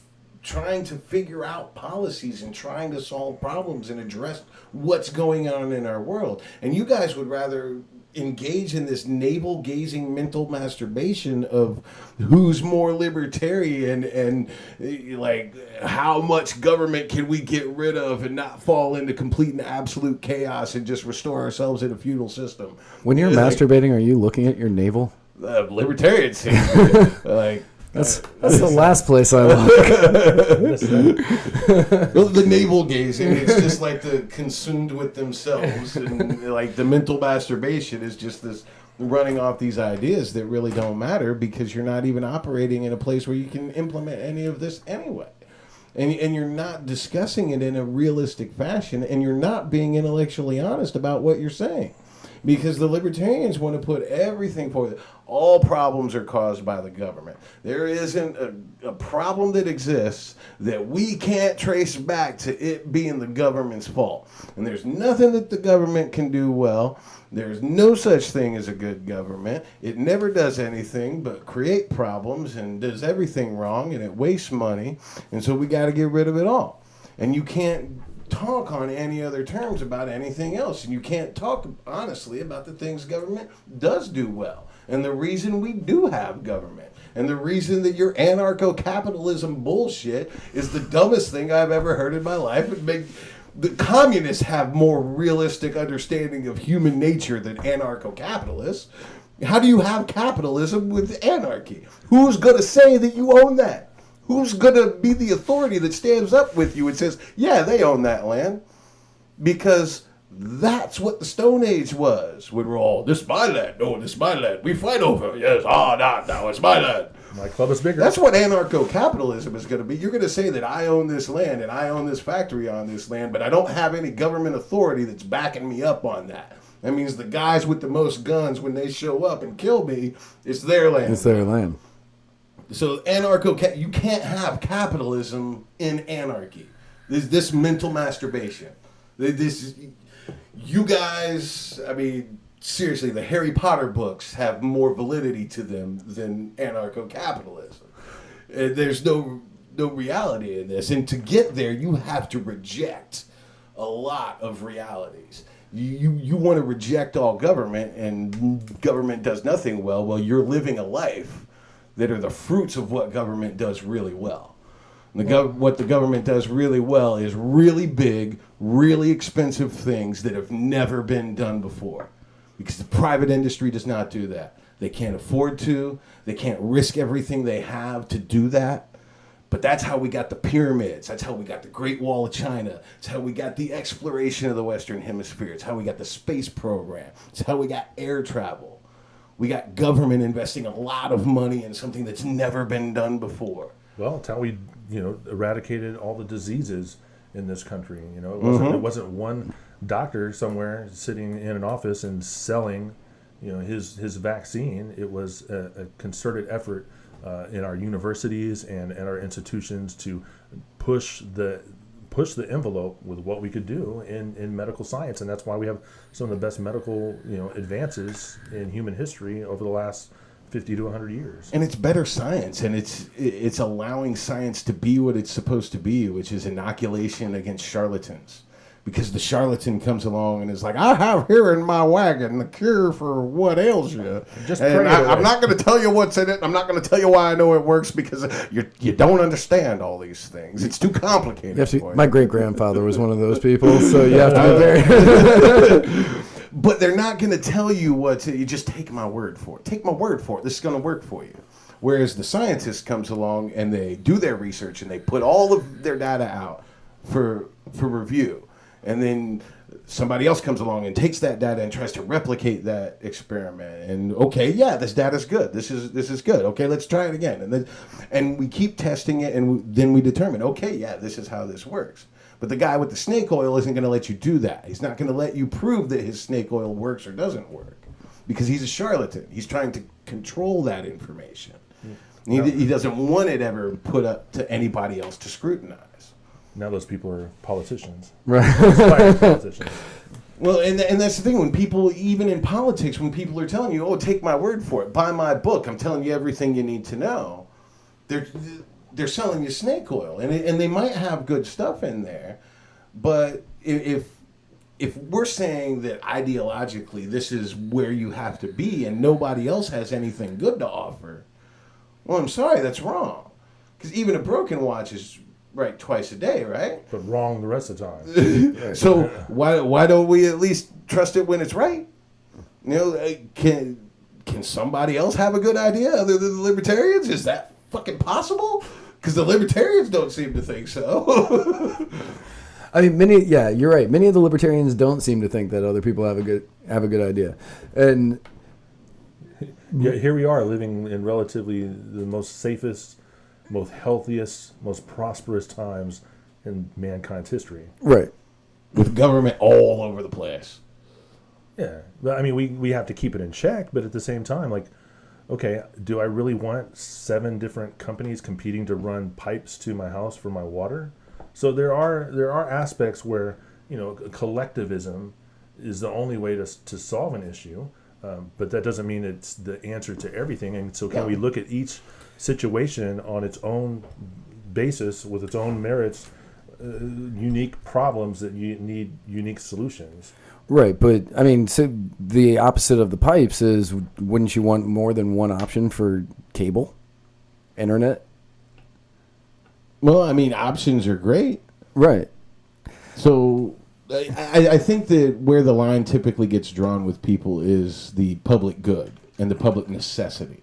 trying to figure out policies and trying to solve problems and address what's going on in our world. And you guys would rather engage in this navel-gazing mental masturbation of who's more libertarian and like how much government can we get rid of and not fall into complete and absolute chaos and just restore ourselves in a feudal system. When you're masturbating, are you looking at your navel? Libertarians, like. That's the last place I look. The navel gazing, it's just like the consumed with themselves, and like the mental masturbation is just this running off these ideas that really don't matter because you're not even operating in a place where you can implement any of this anyway. And you're not discussing it in a realistic fashion, and you're not being intellectually honest about what you're saying. Because the libertarians want to put everything forward. All problems are caused by the government. There isn't a problem that exists that we can't trace back to it being the government's fault. And there's nothing that the government can do well. There's no such thing as a good government. It never does anything but create problems and does everything wrong, and it wastes money. And so we got to get rid of it all. And you can't talk on any other terms about anything else, and you can't talk honestly about the things government does do well, and the reason we do have government, and the reason that your anarcho-capitalism bullshit is the dumbest thing I've ever heard in my life. The communists have more realistic understanding of human nature than anarcho-capitalists. How do you have capitalism with anarchy? Who's going to say that you own that? Who's going to be the authority that stands up with you and says, yeah, they own that land? Because That's what the Stone Age was. We were all, this is my land. No, this is my land. We fight over. Yes. No, it's my land. My club is bigger. That's what anarcho-capitalism is going to be. You're going to say that I own this land and I own this factory on this land, but I don't have any government authority that's backing me up on that. That means the guys with the most guns, when they show up and kill me, it's their land. It's their land. So you can't have capitalism in anarchy. This mental masturbation. You guys, I mean, seriously, the Harry Potter books have more validity to them than anarcho-capitalism. There's no reality in this. And to get there, you have to reject a lot of realities. You want to reject all government, and government does nothing well. Well, you're living a life that are the fruits of what government does really well. What the government does really well is really big, really expensive things that have never been done before. Because the private industry does not do that. They can't afford to. They can't risk everything they have to do that. But that's how we got the pyramids. That's how we got the Great Wall of China. It's how we got the exploration of the Western Hemisphere. It's how we got the space program. It's how we got air travel. We got government investing a lot of money in something that's never been done before. Well, it's how we, eradicated all the diseases in this country. It wasn't one doctor somewhere sitting in an office and selling, his vaccine. It was a concerted effort in our universities and at our institutions to push the envelope with what we could do in medical science, and that's why we have some of the best medical advances in human history over the last 50 to 100 years. And it's better science, and it's allowing science to be what it's supposed to be, which is inoculation against charlatans. Because the charlatan comes along and is like, I have here in my wagon the cure for what ails you. I'm not going to tell you what's in it. I'm not going to tell you why I know it works, because you don't understand all these things. It's too complicated. My great-grandfather was one of those people, so you have to be very... But they're not going to tell you you just take my word for it. Take my word for it. This is going to work for you. Whereas the scientist comes along and they do their research and they put all of their data out for review. And then somebody else comes along and takes that data and tries to replicate that experiment. And okay, yeah, this data's good. This is good. Okay, let's try it again. And we keep testing it, and then we determine, okay, yeah, this is how this works. But the guy with the snake oil isn't going to let you do that. He's not going to let you prove that his snake oil works or doesn't work, because he's a charlatan. He's trying to control that information. He doesn't want it ever put up to anybody else to scrutinize. Now those people are politicians. Right. Politicians. Well, and that's the thing. When people, even in politics, when people are telling you, oh, take my word for it, buy my book, I'm telling you everything you need to know, they're selling you snake oil. And they might have good stuff in there, but if we're saying that ideologically this is where you have to be and nobody else has anything good to offer, well, I'm sorry, that's wrong. Because even a broken watch is right twice a day, right? But wrong the rest of the time. So why don't we at least trust it when it's right? Can somebody else have a good idea other than the libertarians? Is that fucking possible? Because the libertarians don't seem to think so. I mean, you're right. Many of the libertarians don't seem to think that other people have a good idea. And yeah, here we are living in relatively the most safest, most healthiest, most prosperous times in mankind's history. Right. With government all over the place. Yeah. I mean, we have to keep it in check, but at the same time, like, okay, do I really want 7 different companies competing to run pipes to my house for my water? So there are aspects where, collectivism is the only way to solve an issue, but that doesn't mean it's the answer to everything. And so can we look at each situation on its own basis with its own merits, unique problems that you need unique solutions? Right, but I mean, so the opposite of the pipes is, wouldn't you want more than one option for cable, internet? Well, I mean, options are great. Right. So I think that where the line typically gets drawn with people is the public good and the public necessity.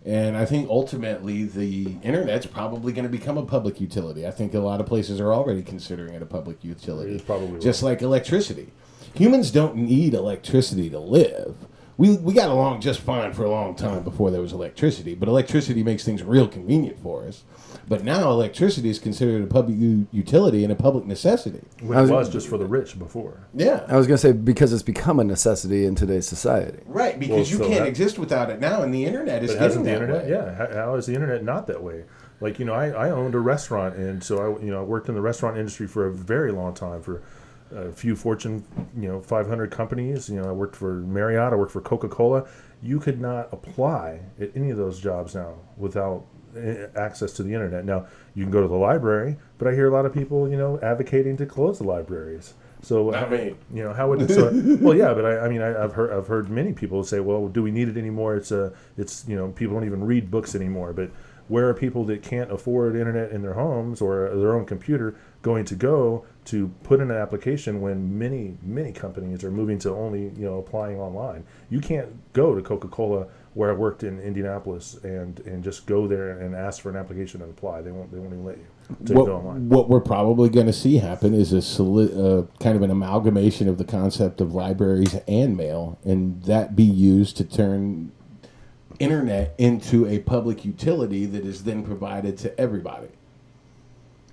And I think ultimately the internet's probably going to become a public utility. I think a lot of places are already considering it a public utility. It's probably just like electricity. Humans don't need electricity to live. We got along just fine for a long time before there was electricity, but electricity makes things real convenient for us. But now electricity is considered a public utility and a public necessity. When it was just for the rich before. Yeah. I was going to say because it's become a necessity in today's society. Right, because you can't exist without it now, and the internet is getting that way. Yeah, how is the internet not that way? Like, I owned a restaurant, and so I worked in the restaurant industry for a very long time, for a few Fortune 500 companies. I worked for Marriott, I worked for Coca-Cola. You could not apply at any of those jobs now without access to the internet. Now, you can go to the library, but I hear a lot of people, advocating to close the libraries. So, Not me. How would it? So, well, yeah, but I've heard many people say, well, do we need it anymore? It's people don't even read books anymore. But where are people that can't afford internet in their homes or their own computer going to go to put in an application when many companies are moving to only applying online? You can't go to Coca-Cola, where I worked in Indianapolis, and just go there and ask for an application and apply. They won't even let you go online. What we're probably going to see happen is a kind of an amalgamation of the concept of libraries and mail, and that be used to turn internet into a public utility that is then provided to everybody.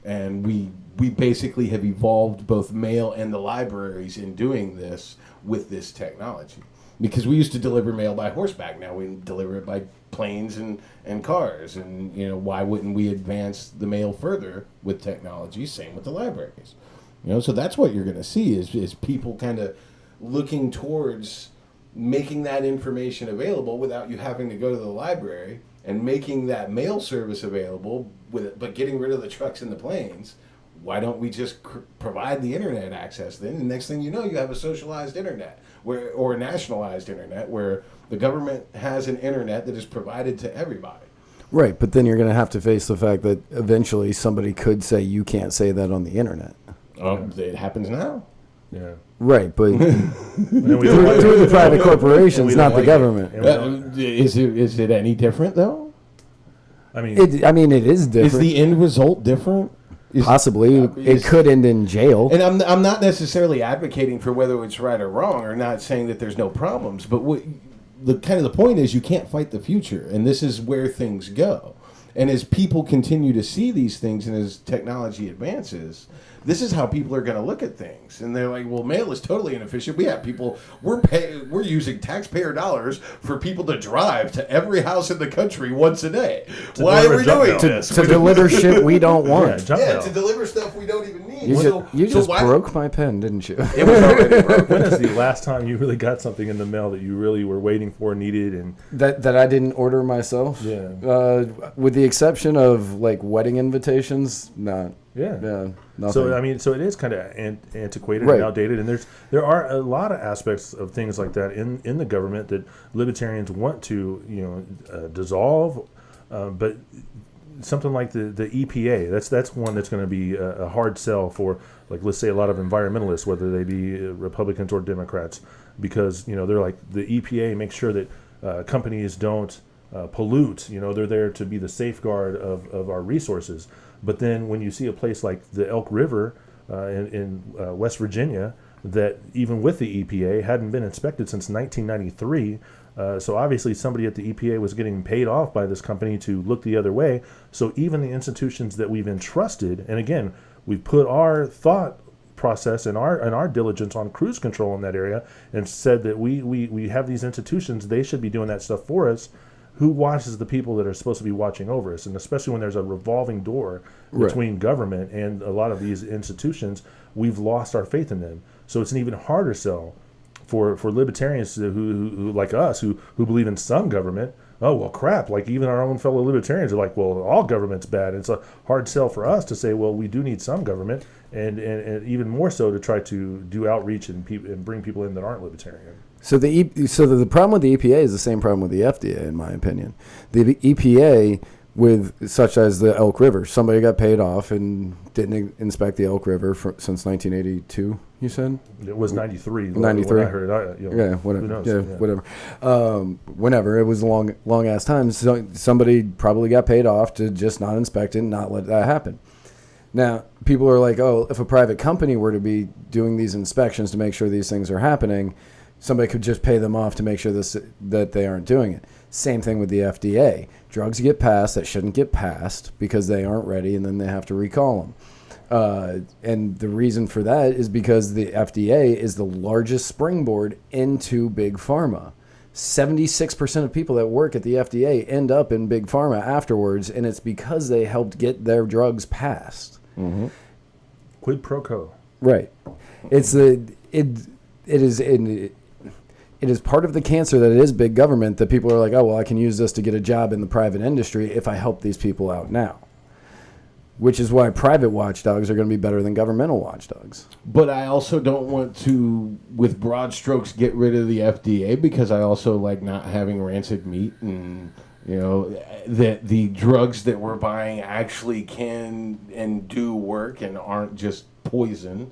And we basically have evolved both mail and the libraries in doing this with this technology. Because we used to deliver mail by horseback. Now we deliver it by planes and cars. And, why wouldn't we advance the mail further with technology? Same with the libraries. So that's what you're going to see is people kind of looking towards making that information available without you having to go to the library, and making that mail service available, but getting rid of the trucks and the planes. Why don't we just provide the internet access then? And next thing you know, you have a socialized internet or a nationalized internet where the government has an internet that is provided to everybody. Right, but then you're going to have to face the fact that eventually somebody could say you can't say that on the internet. It happens now. Yeah. Right, but through through the private corporations, not the government. Is it any different though? It is different. Is the end result different? Possibly. It could end in jail. And I'm not necessarily advocating for whether it's right or wrong, or not saying that there's no problems, but the point is you can't fight the future, and this is where things go. And as people continue to see these things and as technology advances, this is how people are going to look at things. And they're like, well, mail is totally inefficient. We have people, we're using taxpayer dollars for people to drive to every house in the country once a day. Why are we doing this? To deliver shit we don't want. To deliver stuff we don't even need. You just broke my pen, didn't you? It was already broke. When is the last time you really got something in the mail that you really were waiting for, needed, and that I didn't order myself? Yeah. With the exception of like wedding invitations, not. Yeah. Nothing. So it is kind of antiquated and outdated, and there are a lot of aspects of things like that in the government that libertarians want to dissolve, but something like the EPA, that's one that's going to be a hard sell for, like, let's say a lot of environmentalists, whether they be Republicans or Democrats, because they're like, the EPA makes sure that companies don't pollute. They're there to be the safeguard of our resources. But then when you see a place like the Elk River in West Virginia, that even with the EPA hadn't been inspected since 1993, so obviously somebody at the EPA was getting paid off by this company to look the other way. So even the institutions that we've entrusted, and again, we've put our thought process and our diligence on cruise control in that area, and said that we have these institutions, they should be doing that stuff for us. Who watches the people that are supposed to be watching over us? And especially when there's a revolving door between government and a lot of these institutions, we've lost our faith in them. So it's an even harder sell for libertarians who like us, who believe in some government. Oh, well, crap, like even our own fellow libertarians are like, well, all government's bad. And it's a hard sell for us to say, well, we do need some government, and even more so to try to do outreach and bring people in that aren't libertarian. So the problem with the EPA is the same problem with the FDA, in my opinion. The EPA with such as the Elk River. Somebody got paid off and didn't inspect the Elk River since 1982. You said it was 93. 93. When I heard, yeah, whatever. Who knows? Yeah, whatever. Whenever it was a long ass time. So somebody probably got paid off to just not inspect it and not let that happen. Now people are like, oh, if a private company were to be doing these inspections to make sure these things are happening, somebody could just pay them off to make sure that they aren't doing it. Same thing with the FDA. Drugs get passed that shouldn't get passed because they aren't ready, and then they have to recall them. And the reason for that is because the FDA is the largest springboard into big pharma. 76% of people that work at the FDA end up in big pharma afterwards, and it's because they helped get their drugs passed. Mm-hmm. Quid pro quo. Right. It is part of the cancer that it is big government that people are like, oh, well, I can use this to get a job in the private industry if I help these people out now. Which is why private watchdogs are going to be better than governmental watchdogs. But I also don't want to, with broad strokes, get rid of the FDA because I also like not having rancid meat and, you know, that the drugs that we're buying actually can and do work and aren't just poison.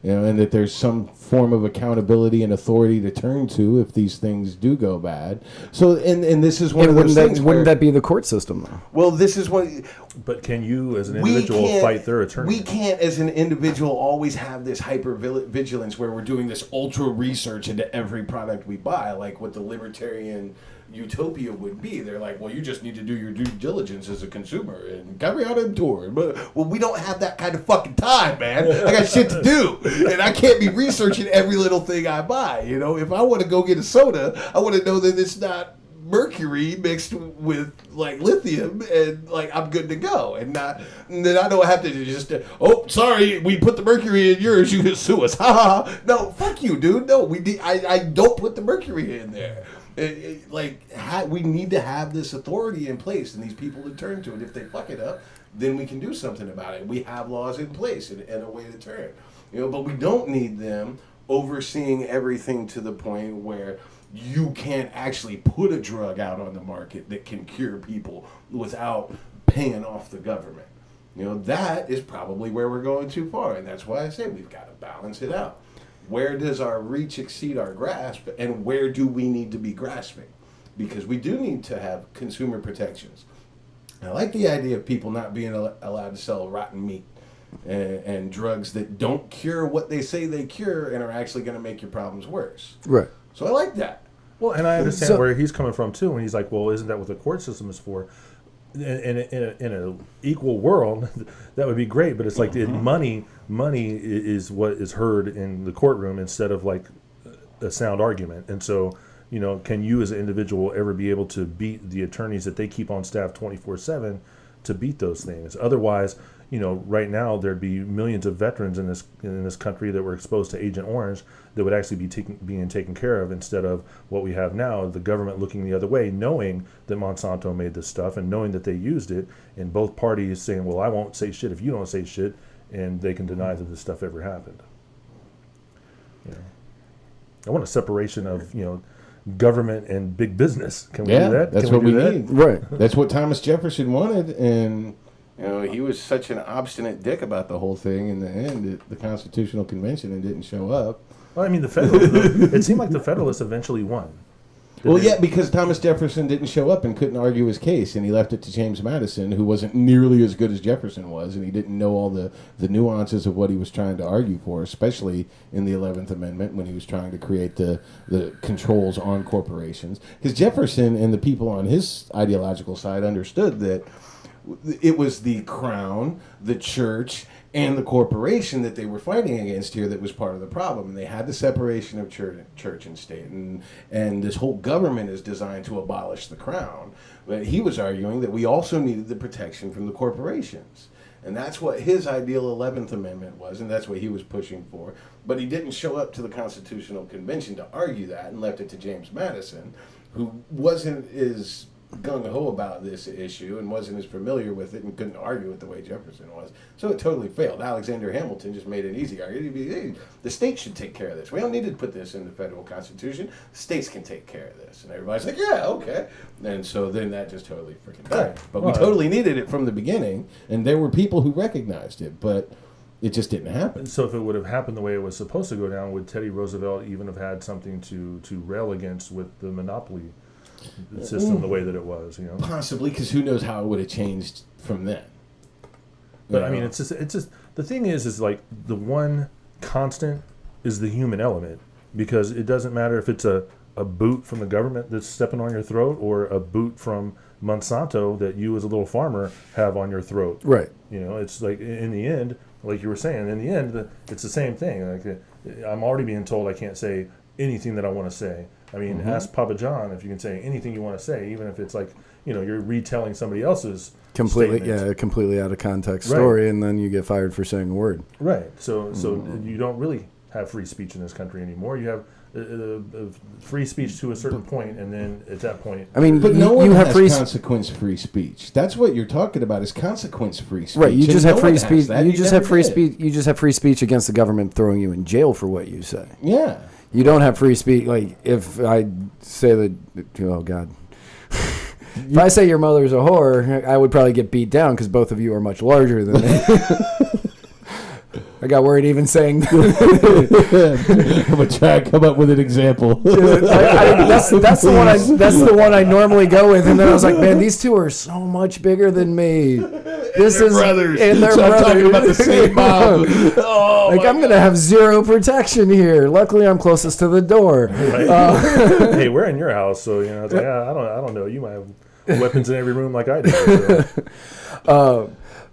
You know, and that there's some form of accountability and authority to turn to if these things do go bad. So, and this is one of those things. Wouldn't that be the court system, though? Well, this is what. But can you, as an individual, fight their attorney? We can't, as an individual, always have this hyper vigilance where we're doing this ultra research into every product we buy, like what the libertarian utopia would be. They're like, well, you just need to do your due diligence as a consumer and carry out a tour. But well, we don't have that kind of fucking time, man. I got shit to do, and I can't be researching every little thing I buy. You know, if I want to go get a soda, I want to know that it's not mercury mixed with like lithium, and like I'm good to go, and then I don't have to just oh, sorry, we put the mercury in yours, you can sue us. Ha ha. No, fuck you, dude. No, I don't put the mercury in there. We need to have this authority in place and these people to turn to, and if they fuck it up, then we can do something about it. We have laws in place and a way to turn, you know, but we don't need them overseeing everything to the point where you can't actually put a drug out on the market that can cure people without paying off the government. You know, that is probably where we're going too far, and that's why I say we've got to balance it out. Where does our reach exceed our grasp, and where do we need to be grasping? Because we do need to have consumer protections. I like the idea of people not being allowed to sell rotten meat and drugs that don't cure what they say they cure and are actually going to make your problems worse. Right. So I like that. Well, and I understand where he's coming from too. When he's like, "Well, isn't that what the court system is for?" In an equal world, that would be great. But it's like money is what is heard in the courtroom instead of like a sound argument. And so, you know, can you as an individual ever be able to beat the attorneys that they keep on staff 24/7 to beat those things? Otherwise, you know, right now there'd be millions of veterans in this country that were exposed to Agent Orange that would actually be being taken care of instead of what we have now, the government looking the other way, knowing that Monsanto made this stuff and knowing that they used it, and both parties saying, well, I won't say shit if you don't say shit, and they can deny that this stuff ever happened. You know, I want a separation of, you know, government and big business. Can we do that? That's Can what we that? need. Right. That's what Thomas Jefferson wanted, and you know, he was such an obstinate dick about the whole thing in the end at the Constitutional Convention and didn't show up. Well, I mean, it seemed like the Federalists eventually won. Well, yeah, because Thomas Jefferson didn't show up and couldn't argue his case, and he left it to James Madison, who wasn't nearly as good as Jefferson was, and he didn't know all the nuances of what he was trying to argue for, especially in the 11th Amendment when he was trying to create the controls on corporations. Because Jefferson and the people on his ideological side understood that it was the crown, the church, and the corporation that they were fighting against here that was part of the problem. And they had the separation of church and state. And this whole government is designed to abolish the crown. But he was arguing that we also needed the protection from the corporations. And that's what his ideal 11th Amendment was, and that's what he was pushing for. But he didn't show up to the Constitutional Convention to argue that and left it to James Madison, who wasn't as gung-ho about this issue and wasn't as familiar with it and couldn't argue it the way Jefferson was. So it totally failed. Alexander Hamilton just made an easy argument. Hey, the states should take care of this. We don't need to put this in the federal constitution. The states can take care of this. And everybody's like, yeah, okay. And so then that just totally freaking died. But we totally needed it from the beginning, and there were people who recognized it, but it just didn't happen. So if it would have happened the way it was supposed to go down, would Teddy Roosevelt even have had something to rail against with the monopoly system the way that it was, you know? Possibly, because who knows how it would have changed from then. But I mean, it's just the thing is like the one constant is the human element, because it doesn't matter if it's a boot from the government that's stepping on your throat or a boot from Monsanto that you as a little farmer have on your throat. Right. You know, it's like in the end, like you were saying, in the end, it's the same thing. Like I'm already being told I can't say anything that I want to say. I mean, ask Papa John if you can say anything you want to say, even if it's like, you know, you're retelling somebody else's completely out of context story, and then you get fired for saying a word. Right. So you don't really have free speech in this country anymore. You have free speech to a certain point, and then at that point, I mean, but no one have has consequence-free speech. That's what you're talking about, is consequence-free speech. Right. You just have free speech. You just have free did. speech. You just have free speech against the government throwing you in jail for what you say. Yeah. You don't have free speech. Like if I say that, oh God, if I say your mother's a whore, I would probably get beat down because both of you are much larger than me. I got worried even saying. I'm gonna try to come up with an example. That's the one I normally go with, and then I was like, man, these two are so much bigger than me. This is brothers. And they're So brothers. I'm talking about the same mom. Oh, like I'm gonna have zero protection here. Luckily, I'm closest to the door. right? Hey, we're in your house, so you know, it's like, I don't know. You might have weapons in every room like I do.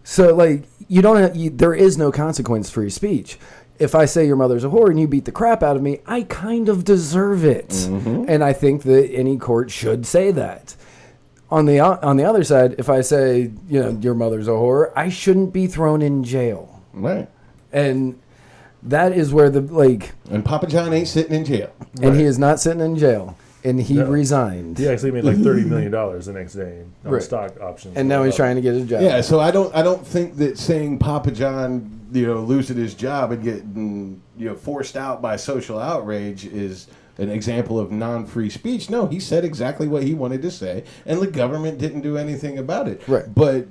So like you don't have, there is no consequence-free speech. If I say your mother's a whore and you beat the crap out of me, I kind of deserve it, and I think that any court should say that. On the other side, if I say, you know, your mother's a whore, I shouldn't be thrown in jail. Right. And that is where the like. And Papa John ain't sitting in jail. And he is not sitting in jail. And he resigned. He actually made like $30 million the next day on stock options. And now he's trying to get his job. Yeah, so I don't think that saying Papa John, you know, losing his job and getting, you know, forced out by social outrage is an example of non-free speech. No, he said exactly what he wanted to say, and the government didn't do anything about it. Right. But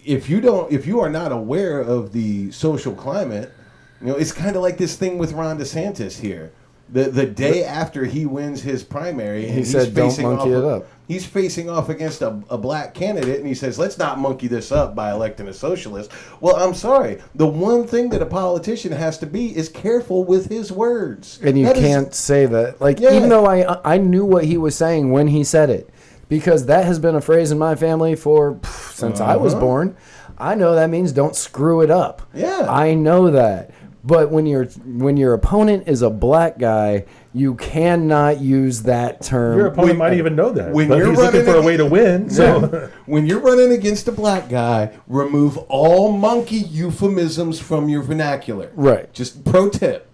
if you are not aware of the social climate, you know, it's kind of like this thing with Ron DeSantis here. The day after he wins his primary, and he said, "Don't monkey it up." He's facing off against a black candidate, and he says, "Let's not monkey this up by electing a socialist." Well, I'm sorry. The one thing that a politician has to be is careful with his words. And you can't say that. Like, even though I knew what he was saying when he said it, because that has been a phrase in my family since I was born. I know that means don't screw it up. Yeah. I know that. But when your opponent is a black guy, you cannot use that term. Your opponent might even know that. When but you're he's looking for a way to win. So when you're running against a black guy, remove all monkey euphemisms from your vernacular. Right. Just pro tip.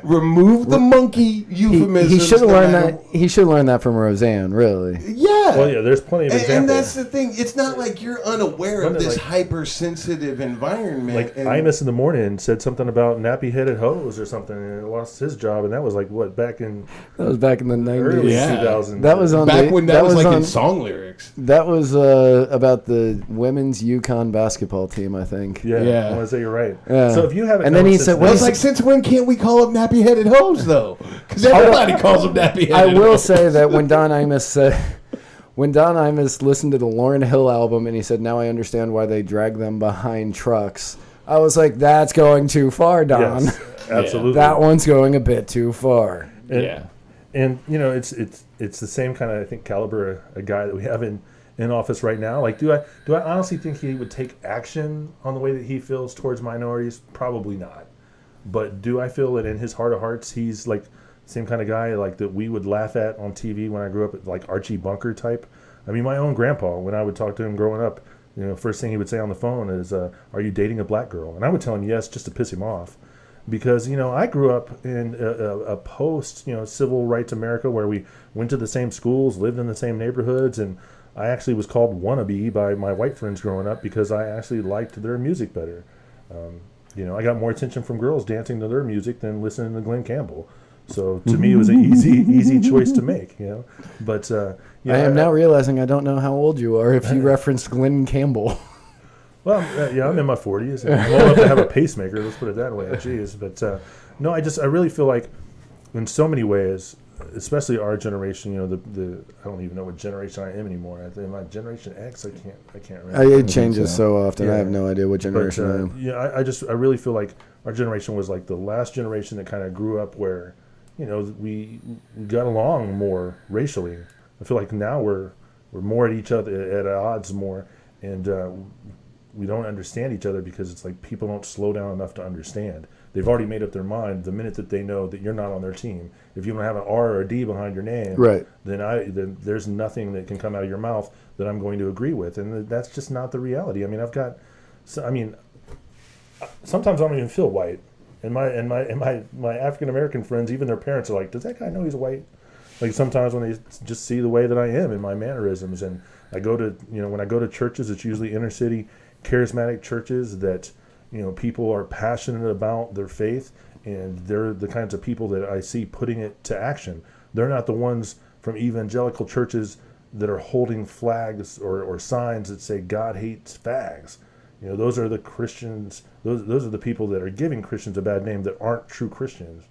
Remove the monkey euphemisms. He should learn that. He should learn that from Roseanne, really. Yeah. Well, yeah, there's plenty of examples. And that's the thing. It's not like you're unaware of this hypersensitive environment. Like Imus in the morning said something about nappy-headed hoes or something, and lost his job, and that was like what back in that was back in the 90s. Early 2000s. That was on back when that was like on, in song lyrics. That was about the women's Yukon basketball team, I think. Yeah, Yeah. I want to say you're right. Yeah. So if you haven't, And then he said, Well, it's like, since when can't we call them nappy-headed hoes, though? Because everybody calls them nappy-headed I will hoes. say that when Don Imus listened to the Lauryn Hill album and he said, "Now I understand why they drag them behind trucks," I was like, "That's going too far, Don. yes, absolutely. That one's going a bit too far." And, and you know, it's the same kind of, I think, caliber a guy that we have in office right now. Like, do I honestly think he would take action on the way that he feels towards minorities? Probably not. But do I feel that in his heart of hearts, he's like the same kind of guy like that we would laugh at on TV when I grew up, like Archie Bunker type? I mean, my own grandpa, when I would talk to him growing up, you know, first thing he would say on the phone is, "Are you dating a black girl?" And I would tell him yes, just to piss him off. because I grew up in a post civil rights America where we went to the same schools, lived in the same neighborhoods, and I actually was called wannabe by my white friends growing up because I actually liked their music better. I got more attention from girls dancing to their music than listening to Glenn Campbell. So to me, it was an easy choice to make. But I am now realizing I don't know how old you are if you referenced Glenn Campbell. Well, I'm in my 40s. And I'm old enough to have a pacemaker. Let's put it that way. Jeez, but no, I really feel like, in so many ways, especially our generation. I don't even know what generation I am anymore. I think my Generation X. I can't remember. It changes so often. Yeah. I have no idea what generation I am. I really feel like our generation was like the last generation that kind of grew up where, we got along more racially. I feel like now we're more at each other, at odds more, and we don't understand each other because it's like people don't slow down enough to understand. They've already made up their mind the minute that they know that you're not on their team. If you don't have an R or a D behind your name, right, then there's nothing that can come out of your mouth that I'm going to agree with, and that's just not the reality. Sometimes I don't even feel white, and my African American friends, even their parents are like, "Does that guy know he's white?" Like sometimes when they just see the way that I am and my mannerisms, and I go to when I go to churches, it's usually inner city charismatic churches that people are passionate about their faith, and they're the kinds of people that I see putting it to action. They're not the ones from evangelical churches that are holding flags or signs that say God hates fags. Those are the Christians. Those are the people that are giving Christians a bad name that aren't true Christians.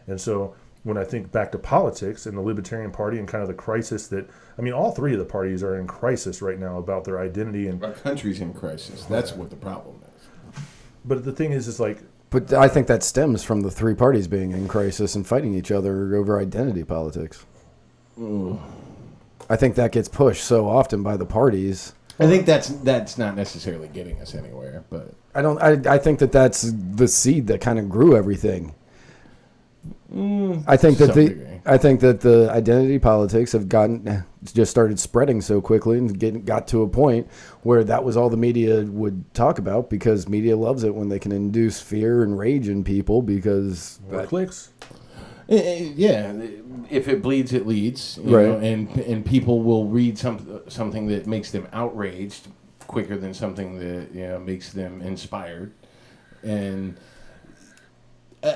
And so when I think back to politics and the Libertarian Party and kind of the crisis that, all three of the parties are in crisis right now about their identity. And our country's in crisis. That's what the problem is. But the thing is like... But I think that stems from the three parties being in crisis and fighting each other over identity politics. I think that gets pushed so often by the parties. I think that's not necessarily getting us anywhere, but... I think that's the seed that kind of grew everything. I think that the identity politics have just started spreading so quickly and got to a point where that was all the media would talk about, because media loves it when they can induce fear and rage in people because clicks. Yeah, if it bleeds, it leads. Right. And people will read something that makes them outraged quicker than something that makes them inspired. And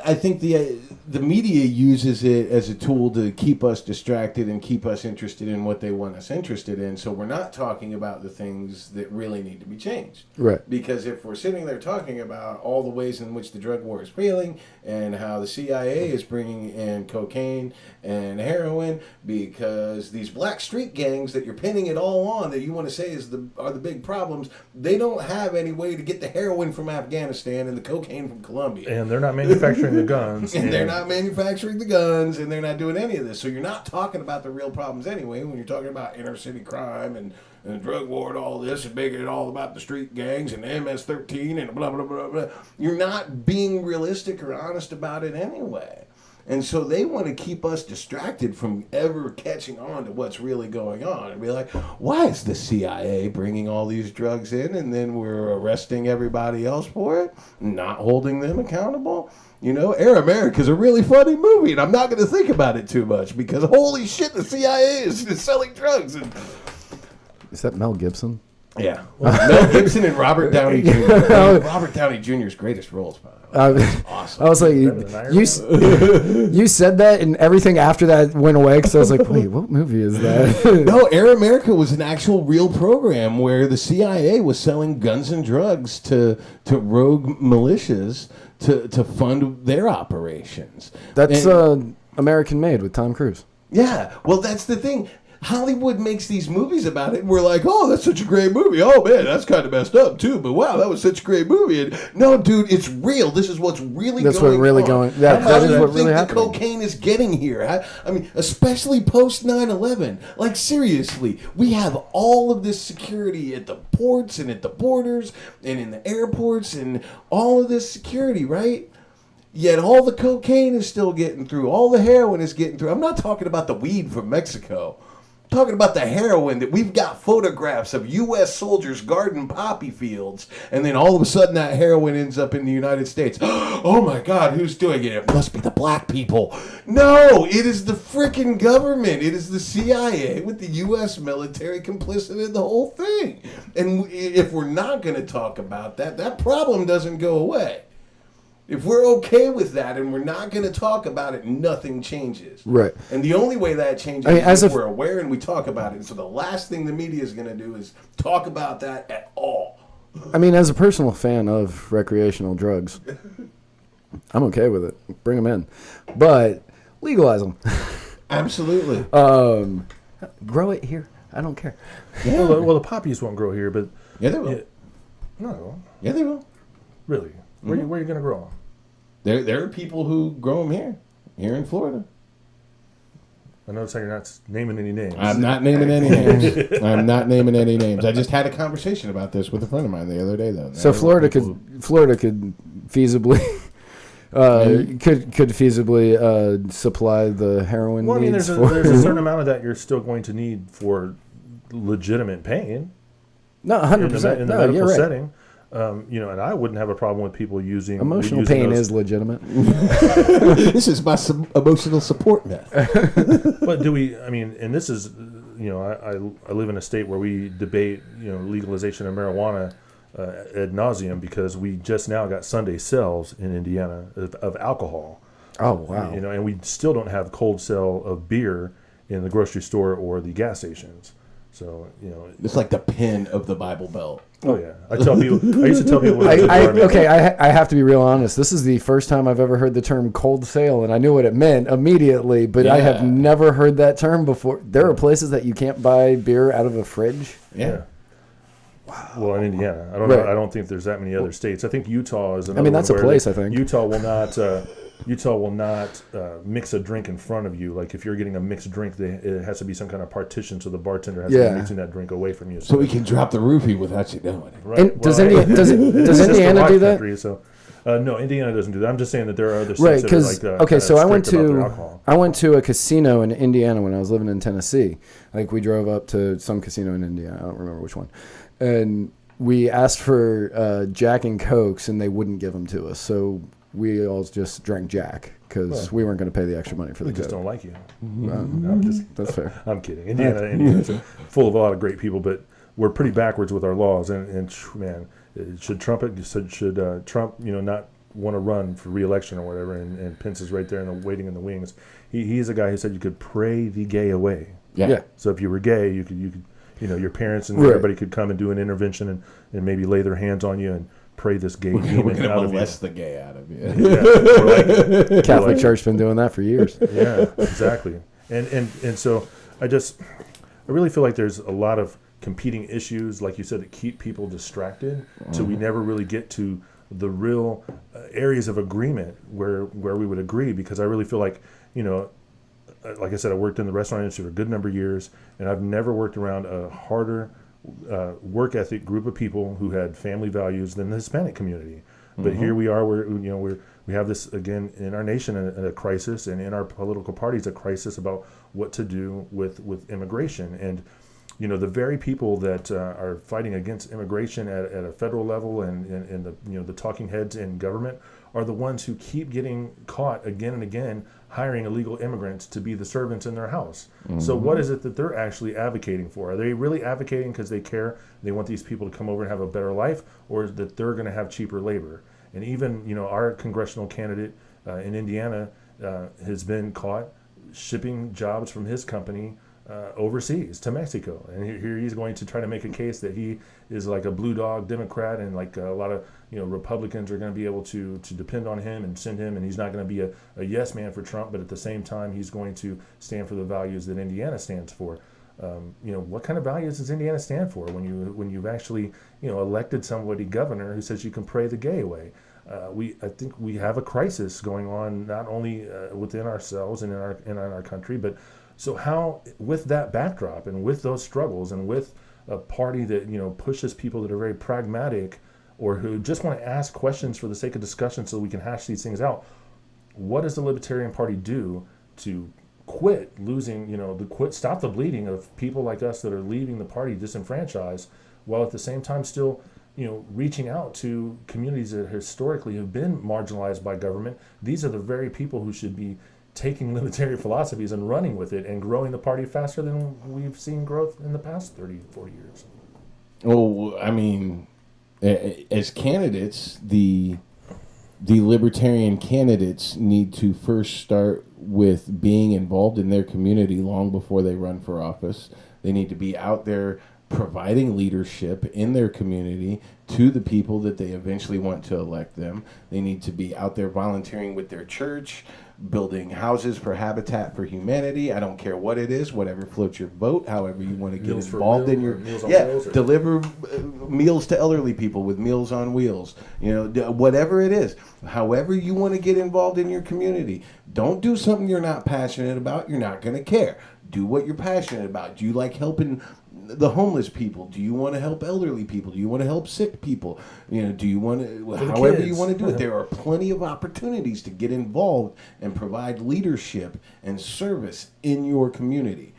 I think the media uses it as a tool to keep us distracted and keep us interested in what they want us interested in. So we're not talking about the things that really need to be changed. Right. Because if we're sitting there talking about all the ways in which the drug war is failing and how the CIA is bringing in cocaine and heroin because these black street gangs that you're pinning it all on that you want to say are the big problems, they don't have any way to get the heroin from Afghanistan and the cocaine from Colombia. And they're not manufacturing the guns. And they're not manufacturing the guns, and they're not doing any of this. So you're not talking about the real problems anyway when you're talking about inner city crime and the drug war and all this and making it all about the street gangs and MS-13 and blah, blah, blah, blah. You're not being realistic or honest about it anyway. And so they want to keep us distracted from ever catching on to what's really going on. And be like, why is the CIA bringing all these drugs in and then we're arresting everybody else for it? Not holding them accountable? Air America is a really funny movie, and I'm not going to think about it too much because holy shit, the CIA is selling drugs. Is that Mel Gibson? Yeah. Mel Gibson and Robert Downey Jr. Robert Downey Jr.'s greatest roles, by the way. Awesome. I was like, you said that, and everything after that went away because I was like, wait, what movie is that? No, Air America was an actual real program where the CIA was selling guns and drugs to rogue militias to fund their operations. That's American Made with Tom Cruise. Yeah, well, that's the thing. Hollywood makes these movies about it, and we're like, oh, that's such a great movie. Oh, man, that's kind of messed up, too. But, wow, that was such a great movie. And, no, dude, it's real. This is what's really that's going on. That's what really going on. Yeah, that is what really happened. The cocaine is getting here. I mean, especially post 9/11. Like, seriously, we have all of this security at the ports and at the borders and in the airports and all of this security, right? Yet all the cocaine is still getting through. All the heroin is getting through. I'm not talking about the weed from Mexico. I'm talking about the heroin that we've got photographs of U.S. soldiers guarding poppy fields, and then all of a sudden that heroin ends up in the United States. Oh my God, who's doing it? It must be the black people. No, it is the freaking government. It is the CIA with the U.S. military complicit in the whole thing. And if we're not going to talk about that, that problem doesn't go away. If we're okay with that and we're not going to talk about it, nothing changes. Right. And the only way that changes is if we're aware and we talk about it. And so the last thing the media is going to do is talk about that at all. I mean, as a personal fan of recreational drugs, I'm okay with it. Bring them in. But legalize them. Absolutely. Grow it here. I don't care. Yeah. Well, the poppies won't grow here, but Yeah, they will. no, they won't. Yeah, they will. Really. Where are you going to grow them? There are people who grow them here in Florida. I notice how you're not naming any names. I'm not naming any names. I'm not naming any names. I just had a conversation about this with a friend of mine the other day, though. So Florida could feasibly could feasibly supply the heroin Well, I mean, needs. there's a certain amount of that you're still going to need for legitimate pain. No, 100%. In the No, medical you're right. setting. And I wouldn't have a problem with people using Emotional pain is legitimate. This is my emotional support net. But do we? I mean, and this is, I live in a state where we debate, legalization of marijuana ad nauseum because we just now got Sunday sales in Indiana of alcohol. Oh, wow. And we still don't have cold sale of beer in the grocery store or the gas stations. So It's like the pin of the Bible Belt. Oh yeah, I used to tell people. When I was in the Army, I have to be real honest. This is the first time I've ever heard the term cold sale, and I knew what it meant immediately, but I have never heard that term before. There are places that you can't buy beer out of a fridge. Yeah. Wow. Well, in Indiana, I don't know. I don't think there's that many other states. I think Utah is another. I mean, that's a one place. I think Utah will not mix a drink in front of you. Like if you're getting a mixed drink, it has to be some kind of partition, so the bartender has to be mixing that drink away from you. So we can drop the roofie without you knowing it. Right. And does Indiana do that? Country, so, no, Indiana doesn't do that. I'm just saying that there are other states Right, that are like so I went to to a casino in Indiana when I was living in Tennessee. Like we drove up to some casino in Indiana. I don't remember which one, and we asked for Jack and Cokes, and they wouldn't give them to us. So we all just drank Jack because we weren't going to pay the extra money for the They just Coke. don't like you. That's fair. I'm kidding. Indiana's full of a lot of great people, but we're pretty backwards with our laws. And man, should Trump not want to run for re-election or whatever, and Pence is right there waiting in the wings. He's a guy who said you could pray the gay away. Yeah. So if you were gay, you could your parents and everybody could come and do an intervention and maybe lay their hands on you and pray this gay demon out of you. Molest the gay out of you. Yeah, Catholic Church been doing that for years. Yeah, exactly. And so I really feel like there's a lot of competing issues, like you said, that keep people distracted. So we never really get to the real areas of agreement where we would agree, because I really feel like, like I said, I worked in the restaurant industry for a good number of years, and I've never worked around a harder work ethic group of people who had family values than the Hispanic community. But here we are, we have this again in our nation a crisis, and in our political parties a crisis about what to do with immigration. And the very people that are fighting against immigration at a federal level and the talking heads in government are the ones who keep getting caught again and again hiring illegal immigrants to be the servants in their house. So what is it that they're actually advocating for? Are they really advocating because they care, they want these people to come over and have a better life, or is that they're going to have cheaper labor? And even our congressional candidate in Indiana has been caught shipping jobs from his company overseas to Mexico, and here he's going to try to make a case that he is like a blue dog Democrat, and like a lot of Republicans are going to be able to depend on him and send him, and he's not going to be a yes man for Trump, but at the same time he's going to stand for the values that Indiana stands for. What kind of values does Indiana stand for when you've actually elected somebody governor who says you can pray the gay away? I think we have a crisis going on, not only within ourselves and in our country, but so how, with that backdrop and with those struggles and with a party that pushes people that are very pragmatic or who just want to ask questions for the sake of discussion so we can hash these things out, what does the Libertarian Party do to quit losing, stop the bleeding of people like us that are leaving the party disenfranchised, while at the same time still, reaching out to communities that historically have been marginalized by government. These are the very people who should be taking libertarian philosophies and running with it and growing the party faster than we've seen growth in the past 30, 40 years. Well, I mean, as candidates, the libertarian candidates need to first start with being involved in their community long before they run for office. They need to be out there providing leadership in their community to the people that they eventually want to elect them. They need to be out there volunteering with their church, building houses for Habitat for Humanity. I don't care what it is, whatever floats your boat, however you want to get involved in your deliver meals to elderly people with Meals on Wheels. Whatever it is, however you want to get involved in your community. Don't do something you're not passionate about. You're not going to care. Do what you're passionate about. Do you like helping the homeless people? Do you want to help elderly people? Do you want to help sick people? Do you want to, however you want to do it. There are plenty of opportunities to get involved and provide leadership and service in your community.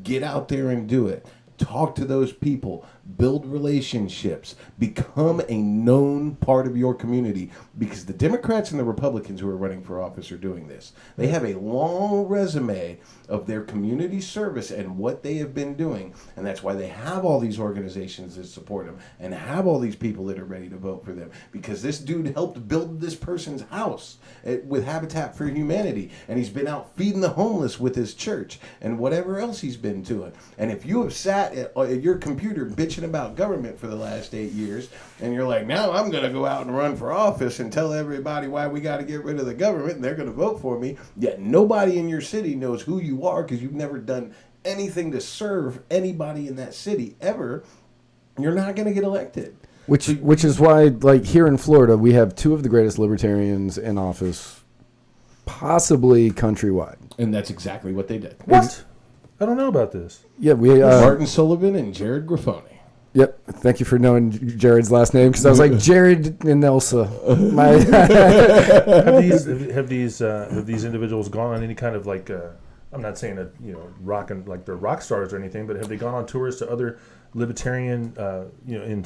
Get out there and do it. Talk to those people. Build relationships. Become a known part of your community, because the Democrats and the Republicans who are running for office are doing this. They have a long resume of their community service and what they have been doing, and that's why they have all these organizations that support them and have all these people that are ready to vote for them, because this dude helped build this person's house with Habitat for Humanity, and he's been out feeding the homeless with his church and whatever else he's been doing. And if you have sat at your computer bitching about government for the last 8 years, and you're like, now I'm going to go out and run for office and tell everybody why we got to get rid of the government and they're going to vote for me, yet nobody in your city knows who you are because you've never done anything to serve anybody in that city ever, you're not going to get elected. Which is why, like, here in Florida, we have two of the greatest libertarians in office, possibly countrywide. And that's exactly what they did. What? I don't know about this. Yeah, Martin Sullivan and Jared Grafoni. Yep. Thank you for knowing Jared's last name, because I was like, Jared and Elsa. Have these individuals gone on any kind of like? I'm not saying that rocking like they're rock stars or anything, but have they gone on tours to other libertarian in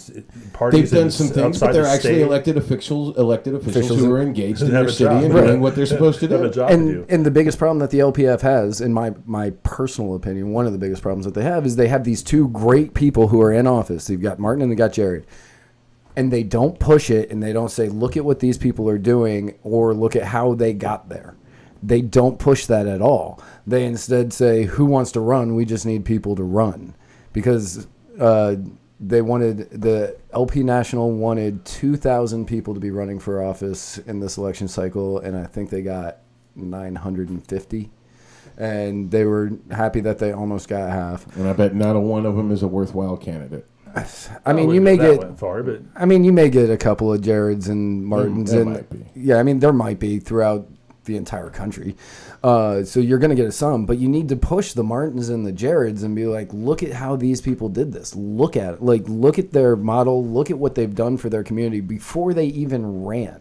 parties? They've done some things, but they're actually elected officials who are engaged in their city and doing what they're supposed to do. And the biggest problem that the LPF has, in my personal opinion, one of the biggest problems that they have is they have these two great people who are in office. You've got Martin and they got Jared. And they don't push it, and they don't say, look at what these people are doing or look at how they got there. They don't push that at all. They instead say, who wants to run? We just need people to run. Because the LP National wanted 2,000 people to be running for office in this election cycle, and I think they got 950. And they were happy that they almost got half. And I bet not a one of them is a worthwhile candidate. I mean, you may get far, but I mean, you may get a couple of Jareds and Martins, there and might be. Yeah, I mean, there might be throughout the entire country. So you're going to get some, but you need to push the Martins and the Jareds and be like, look at how these people did this. Look at it. Like, look at their model. Look at what they've done for their community before they even ran.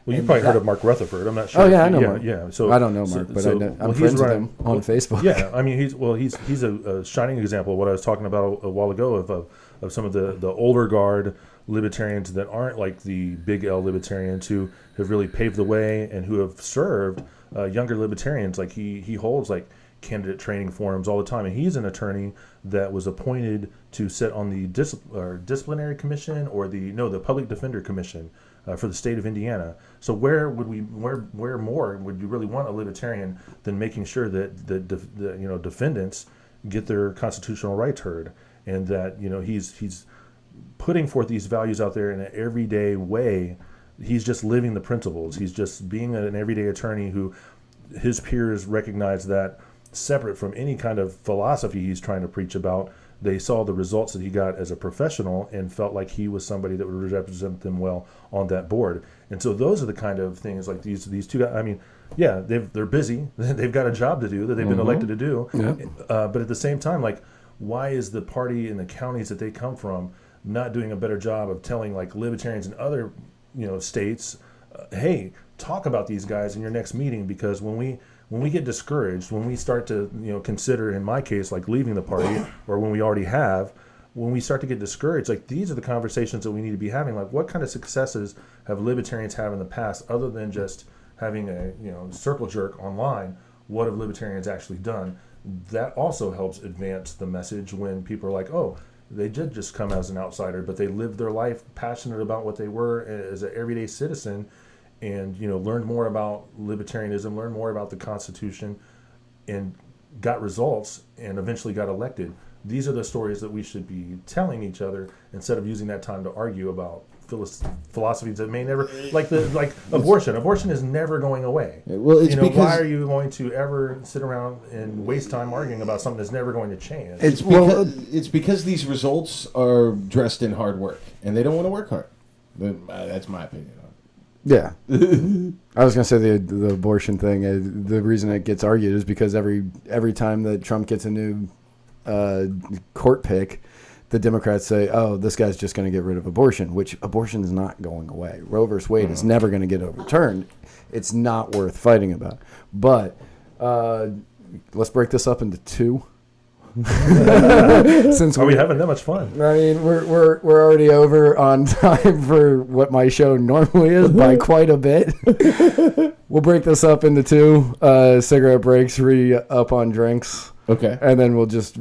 Well, you've probably heard of Mark Rutherford. I'm not sure. Oh yeah, I know Mark. Yeah, so I don't know Mark, but I'm friends with him on Facebook. Yeah, I mean, he's a shining example of what I was talking about a while ago of some of the older guard libertarians that aren't like the big L libertarians who have really paved the way and who have served younger libertarians. Like he holds like candidate training forums all the time, and he's an attorney that was appointed to sit on the disciplinary commission or the public defender commission for the state of Indiana. So where more would you really want a libertarian than making sure that the defendants get their constitutional rights heard, and that he's putting forth these values out there in an everyday way. He's just living the principles. He's just being an everyday attorney who his peers recognize that, separate from any kind of philosophy he's trying to preach about, they saw the results that he got as a professional and felt like he was somebody that would represent them well on that board. And so those are the kind of things like these two guys. I mean, yeah, they're busy. They've got a job to do that they've been elected to do. Yeah. But at the same time, like, why is the party in the counties that they come from not doing a better job of telling like libertarians in other states, hey, talk about these guys in your next meeting, because when when we get discouraged, when we start to consider, in my case, like leaving the party, or when we already have, when we start to get discouraged, like these are the conversations that we need to be having. Like, what kind of successes have libertarians had in the past, other than just having a circle jerk online? What have libertarians actually done? That also helps advance the message when people are like, oh, they did just come as an outsider, but they lived their life passionate about what they were as an everyday citizen, and learned more about libertarianism, learned more about the Constitution, and got results, and eventually got elected. These are the stories that we should be telling each other, instead of using that time to argue about philosophies that may never, like abortion. Abortion is never going away. Well, it's because, why are you going to ever sit around and waste time arguing about something that's never going to change? It's because these results are dressed in hard work, and they don't want to work hard. That's my opinion on it. Yeah. I was going to say the abortion thing, the reason it gets argued is because every time that Trump gets a new court pick, the Democrats say, oh, this guy's just going to get rid of abortion, which abortion is not going away. Roe versus Wade is never going to get overturned. It's not worth fighting about. But let's break this up into two. Since are we having that much fun? I mean, we're already over on time for what my show normally is by quite a bit. We'll break this up into two cigarette breaks, up on drinks. Okay. And then we'll just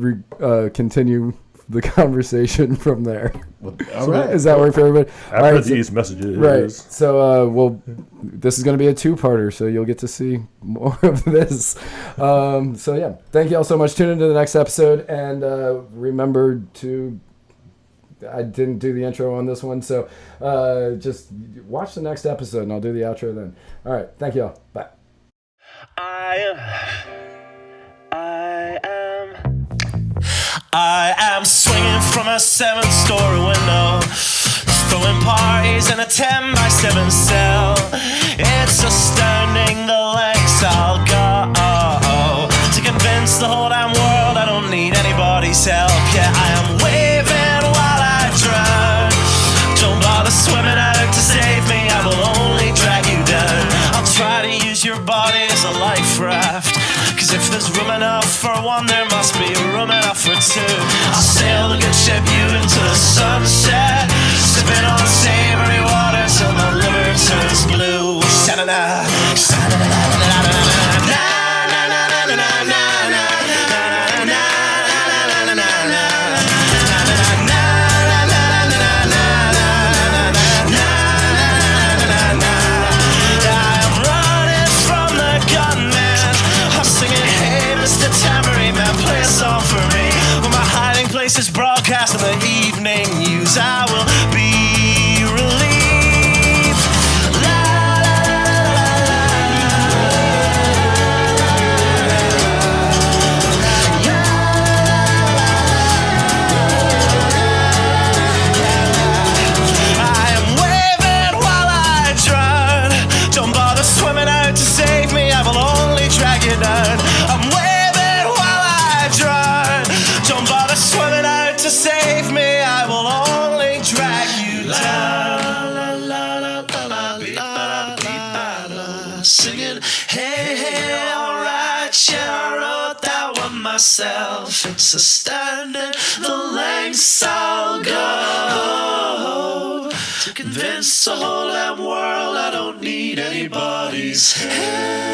continue the conversation from there. All right. Does that work for everybody? After these messages. Right. So, this is going to be a two-parter, so you'll get to see more of this. So, yeah. Thank you all so much. Tune into the next episode. And remember to... I didn't do the intro on this one, so just watch the next episode, and I'll do the outro then. All right. Thank you all. Bye. I am swinging from a 7-story window, throwing parties in a 10-by-7 cell. It's astounding the lengths I'll go to convince the whole damn world I don't need anybody's help. Yeah, I am waving while I drown. Don't bother swimming out to save me, I will only drag you down. I'll try to use your body as a life raft, 'cause if there's room enough for one, there must be room enough for two. I'll sail the good ship you into the sunset, sipping on savory water till my liver turns blue. Sha-na-na, sha-na-na-na-na-na-na-na-na. This is broadcast in the evening news. I will be relieved. La, la, la, I am waving while I drown. Don't bother swimming out to save me, I will only drag you down. I'm waving while I drown. Don't bother swimming out to save me, I will only drag you down. La, la, la, la, la, la, la, singing, hey, hey, alright, yeah, I wrote that one myself. It's astounding the lengths I'll go to convince the whole damn world I don't need anybody's help.